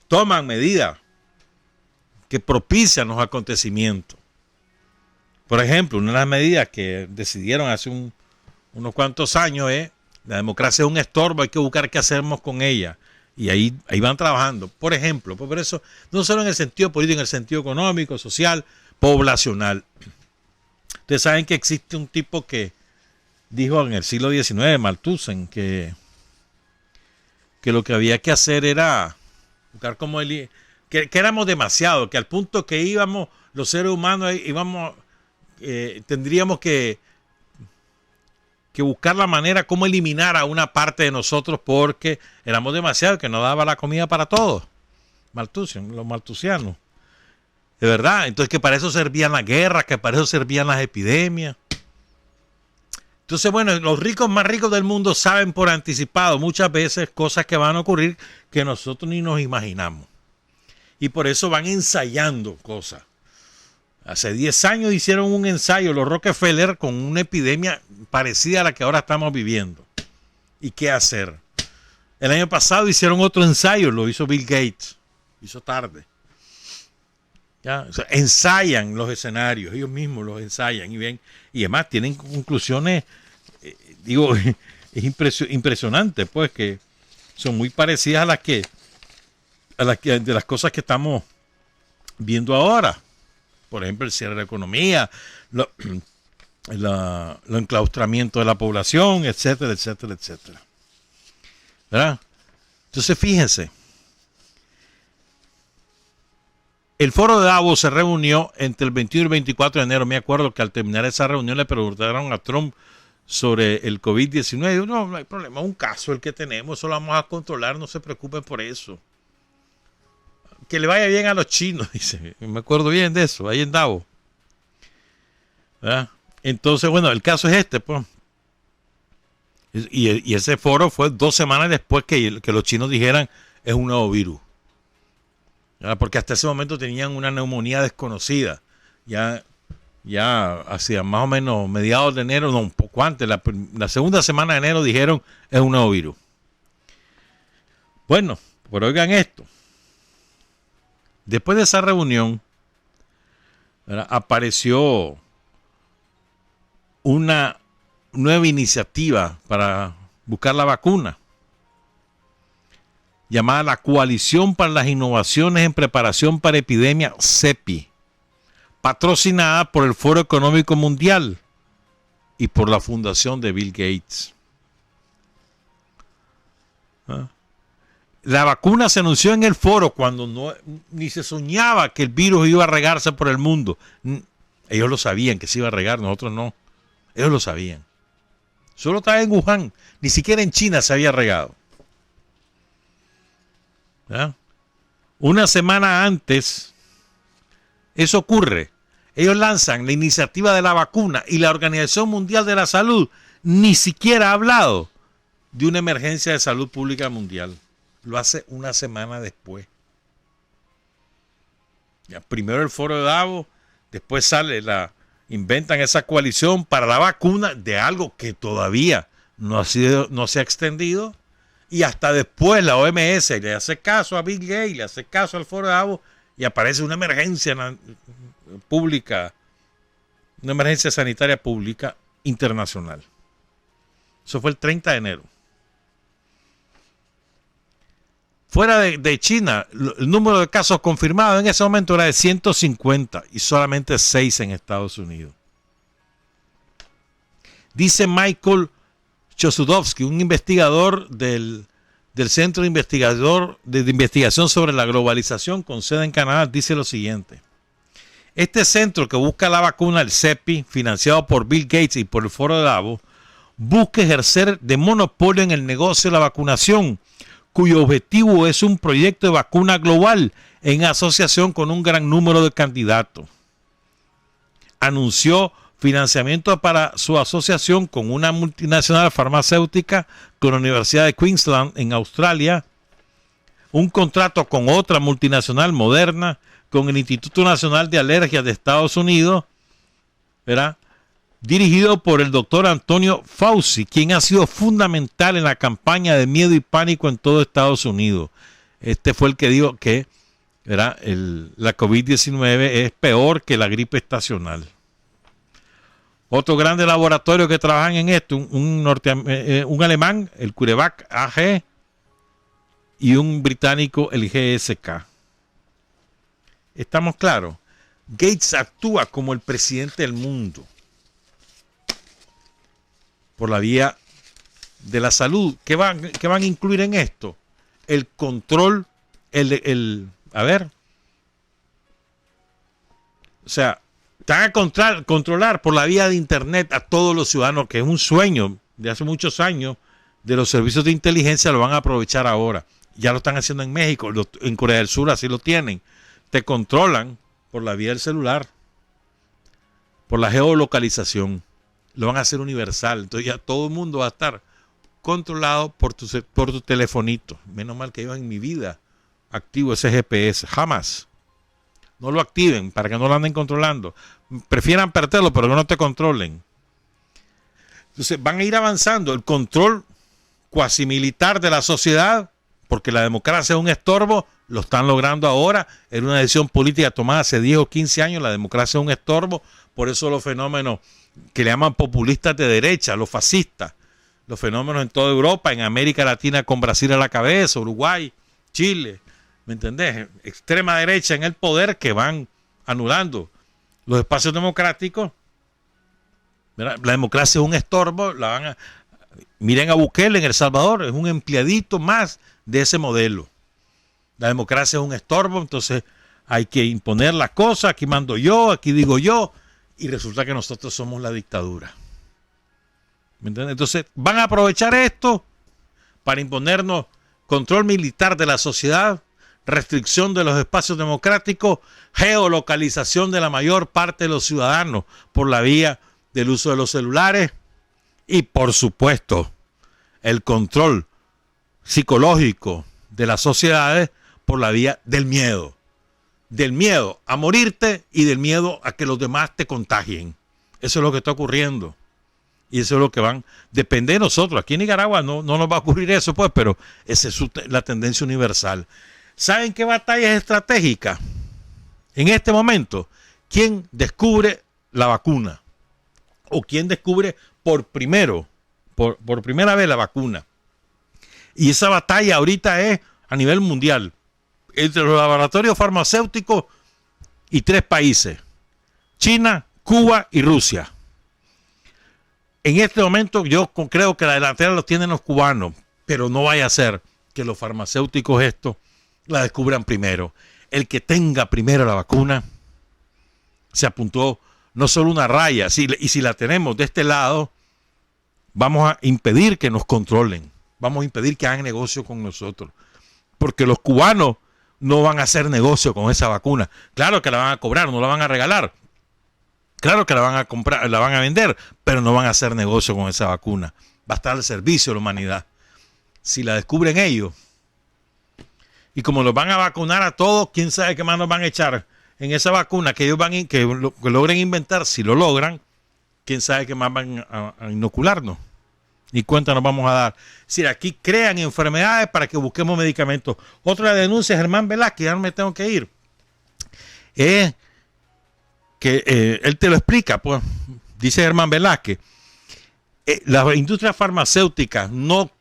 toman medidas que propician los acontecimientos. Por ejemplo, una de las medidas que decidieron hace unos cuantos años es: la democracia es un estorbo, hay que buscar qué hacemos con ella. Y ahí van trabajando. Por ejemplo, por eso, no solo en el sentido político, en el sentido económico, social, poblacional. Ustedes saben que existe un tipo que dijo en el siglo XIX, Malthus, que lo que había que hacer era buscar cómo que éramos demasiado, que al punto que íbamos, los seres humanos tendríamos que buscar la manera cómo eliminar a una parte de nosotros, porque éramos demasiado, que no daba la comida para todos. Los malthusianos. De verdad. Entonces, que para eso servían las guerras, que para eso servían las epidemias. Entonces, bueno, los ricos más ricos del mundo saben por anticipado muchas veces cosas que van a ocurrir que nosotros ni nos imaginamos. Y por eso van ensayando cosas. Hace 10 años hicieron un ensayo los Rockefeller con una epidemia parecida a la que ahora estamos viviendo. ¿Y qué hacer? El año pasado hicieron otro ensayo, lo hizo Bill Gates. Hizo tarde. ¿Ya? O sea, ensayan los escenarios, ellos mismos los ensayan y ven. Y además tienen conclusiones, es impresionante, pues, que son muy parecidas a las que de las cosas que estamos viendo ahora. Por ejemplo, el cierre de la economía, el enclaustramiento de la población, etcétera, etcétera, etcétera. ¿Verdad? Entonces, fíjense. El foro de Davos se reunió entre el 21 y el 24 de enero. Me acuerdo que al terminar esa reunión le preguntaron a Trump sobre el COVID-19. Dijo, no hay problema, un caso el que tenemos, eso lo vamos a controlar, no se preocupen por eso. Que le vaya bien a los chinos, dice. Me acuerdo bien de eso, ahí en Davos. ¿Verdad? Entonces, bueno, el caso es este, pues. Y ese foro fue 2 semanas después que los chinos dijeran es un nuevo virus. ¿Verdad? Porque hasta ese momento tenían una neumonía desconocida. Ya hacia más o menos mediados de enero, no, un poco antes, la segunda semana de enero dijeron es un nuevo virus. Bueno, pero oigan esto. Después de esa reunión, ¿verdad?, apareció una nueva iniciativa para buscar la vacuna, llamada la Coalición para las Innovaciones en Preparación para Epidemia, CEPI, patrocinada por el Foro Económico Mundial y por la fundación de Bill Gates. ¿Ah? La vacuna se anunció en el foro cuando ni se soñaba que el virus iba a regarse por el mundo. Ellos lo sabían que se iba a regar, nosotros no. Ellos lo sabían. Solo estaba en Wuhan, ni siquiera en China se había regado. ¿Ya? Una semana antes, eso ocurre. Ellos lanzan la iniciativa de la vacuna y la Organización Mundial de la Salud ni siquiera ha hablado de una emergencia de salud pública mundial. Lo hace una semana después. Ya, primero el foro de Davos, después inventan esa coalición para la vacuna de algo que todavía no se ha extendido. Y hasta después la OMS le hace caso a Bill Gates, le hace caso al foro de Davos y aparece una emergencia pública, una emergencia sanitaria pública internacional. Eso fue el 30 de enero. Fuera de China, el número de casos confirmados en ese momento era de 150 y solamente 6 en Estados Unidos. Dice Michael Chossudovsky, un investigador del Centro de Investigación sobre la Globalización con sede en Canadá, dice lo siguiente. Este centro que busca la vacuna, el CEPI, financiado por Bill Gates y por el Foro de Davos, busca ejercer de monopolio en el negocio de la vacunación, cuyo objetivo es un proyecto de vacuna global en asociación con un gran número de candidatos. Anunció financiamiento para su asociación con una multinacional farmacéutica, con la Universidad de Queensland en Australia, un contrato con otra multinacional, Moderna, con el Instituto Nacional de Alergias de Estados Unidos, ¿verdad?, dirigido por el doctor Antonio Fauci, quien ha sido fundamental en la campaña de miedo y pánico en todo Estados Unidos. Este fue el que dijo que, ¿verdad?, la COVID-19 es peor que la gripe estacional. Otro grande laboratorio que trabajan en esto, un alemán, el CureVac AG, y un británico, el GSK. ¿Estamos claros? Gates actúa como el presidente del mundo por la vía de la salud. ¿Qué van a incluir en esto? El control, o sea, están a controlar por la vía de internet a todos los ciudadanos, que es un sueño de hace muchos años de los servicios de inteligencia, lo van a aprovechar ahora. Ya lo están haciendo en México, en Corea del Sur así lo tienen. Te controlan por la vía del celular, por la geolocalización. Lo van a hacer universal. Entonces ya todo el mundo va a estar controlado por tu telefonito. Menos mal que yo en mi vida activo ese GPS, jamás. No lo activen para que no lo anden controlando. Prefieran perderlo, pero que no te controlen. Entonces van a ir avanzando. El control cuasi militar de la sociedad, porque la democracia es un estorbo, lo están logrando ahora. Era una decisión política tomada hace 10 o 15 años. La democracia es un estorbo. Por eso los fenómenos que le llaman populistas de derecha, los fascistas, los fenómenos en toda Europa, en América Latina con Brasil a la cabeza, Uruguay, Chile, ¿me entendés? Extrema derecha en el poder, que van anulando los espacios democráticos. ¿Verdad? La democracia es un estorbo. Miren a Bukele en El Salvador, es un empleadito más de ese modelo. La democracia es un estorbo, entonces hay que imponer las cosas, aquí mando yo, aquí digo yo, y resulta que nosotros somos la dictadura. ¿Me entiendes? Entonces van a aprovechar esto para imponernos control militar de la sociedad, restricción de los espacios democráticos, geolocalización de la mayor parte de los ciudadanos por la vía del uso de los celulares y, por supuesto, el control psicológico de las sociedades por la vía del miedo a morirte y del miedo a que los demás te contagien. Eso es lo que está ocurriendo. Y eso es lo que depende de nosotros. Aquí en Nicaragua no nos va a ocurrir eso, pues, pero esa es la tendencia universal. ¿Saben qué batalla es estratégica? En este momento, ¿quién descubre la vacuna? ¿O quién descubre por primera vez la vacuna? Y esa batalla ahorita es a nivel mundial, entre los laboratorios farmacéuticos y 3 países: China, Cuba y Rusia. En este momento yo creo que la delantera los tienen los cubanos, pero no vaya a ser que los farmacéuticos la descubran primero. El que tenga primero la vacuna se apuntó no solo una raya, y si la tenemos de este lado, vamos a impedir que nos controlen, vamos a impedir que hagan negocio con nosotros, porque los cubanos no van a hacer negocio con esa vacuna. Claro que la van a cobrar, no la van a regalar. Claro que la van a comprar, la van a vender, pero no van a hacer negocio con esa vacuna. Va a estar al servicio de la humanidad. Si la descubren ellos, y como los van a vacunar a todos, quién sabe qué más nos van a echar en esa vacuna que ellos que logren inventar. Si lo logran, quién sabe qué más van a inocularnos. Ni cuenta nos vamos a dar. Es decir, aquí crean enfermedades para que busquemos medicamentos. Otra denuncia es Germán Velázquez, ya no me tengo que ir. Que él te lo explica, pues, dice Germán Velázquez, las industrias farmacéuticas no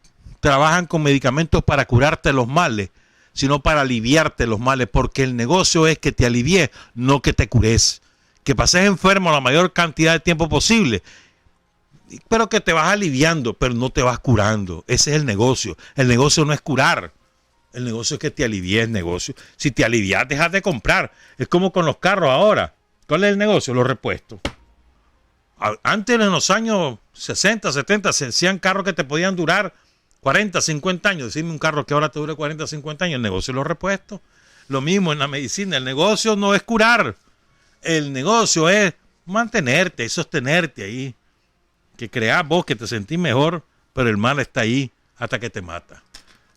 trabajan con medicamentos para curarte los males, sino para aliviarte los males, porque el negocio es que te alivies, no que te cures, que pases enfermo la mayor cantidad de tiempo posible, pero que te vas aliviando, pero no te vas curando. Ese es el negocio. El negocio no es curar. El negocio es que te alivies, negocio. Si te alivias, dejas de comprar. Es como con los carros ahora. ¿Cuál es el negocio? Los repuestos. Antes, en los años 60, 70, se hacían carros que te podían durar 40, 50 años. Decime un carro que ahora te dure 40, 50 años. El negocio es los repuestos. Lo mismo en la medicina. El negocio no es curar. El negocio es mantenerte y sostenerte ahí. Que creas vos que te sentís mejor, pero el mal está ahí hasta que te mata.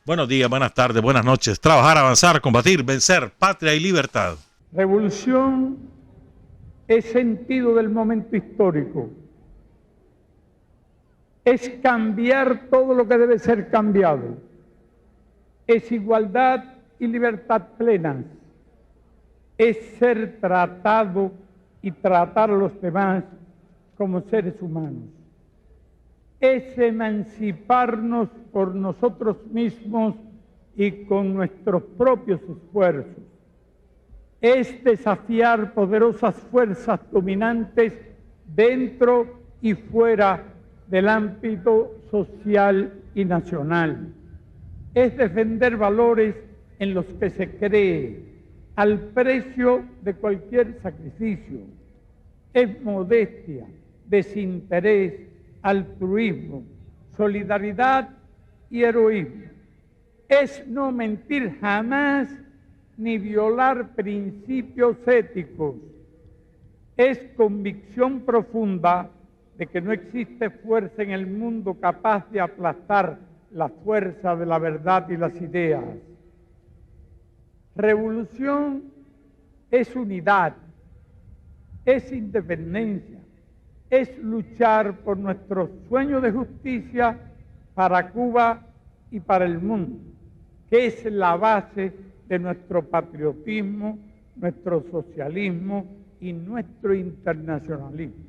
Buenos días, buenas tardes, buenas noches. Trabajar, avanzar, combatir, vencer, patria y libertad. Revolución es sentido del momento histórico. Es cambiar todo lo que debe ser cambiado. Es igualdad y libertad plenas. Es ser tratado y tratar a los demás como seres humanos. Es emanciparnos por nosotros mismos y con nuestros propios esfuerzos. Es desafiar poderosas fuerzas dominantes dentro y fuera del ámbito social y nacional. Es defender valores en los que se cree al precio de cualquier sacrificio. Es modestia, desinterés, altruismo, solidaridad y heroísmo. Es no mentir jamás ni violar principios éticos. Es convicción profunda de que no existe fuerza en el mundo capaz de aplastar la fuerza de la verdad y las ideas. Revolución es unidad, es independencia, es luchar por nuestro sueño de justicia para Cuba y para el mundo, que es la base de nuestro patriotismo, nuestro socialismo y nuestro internacionalismo.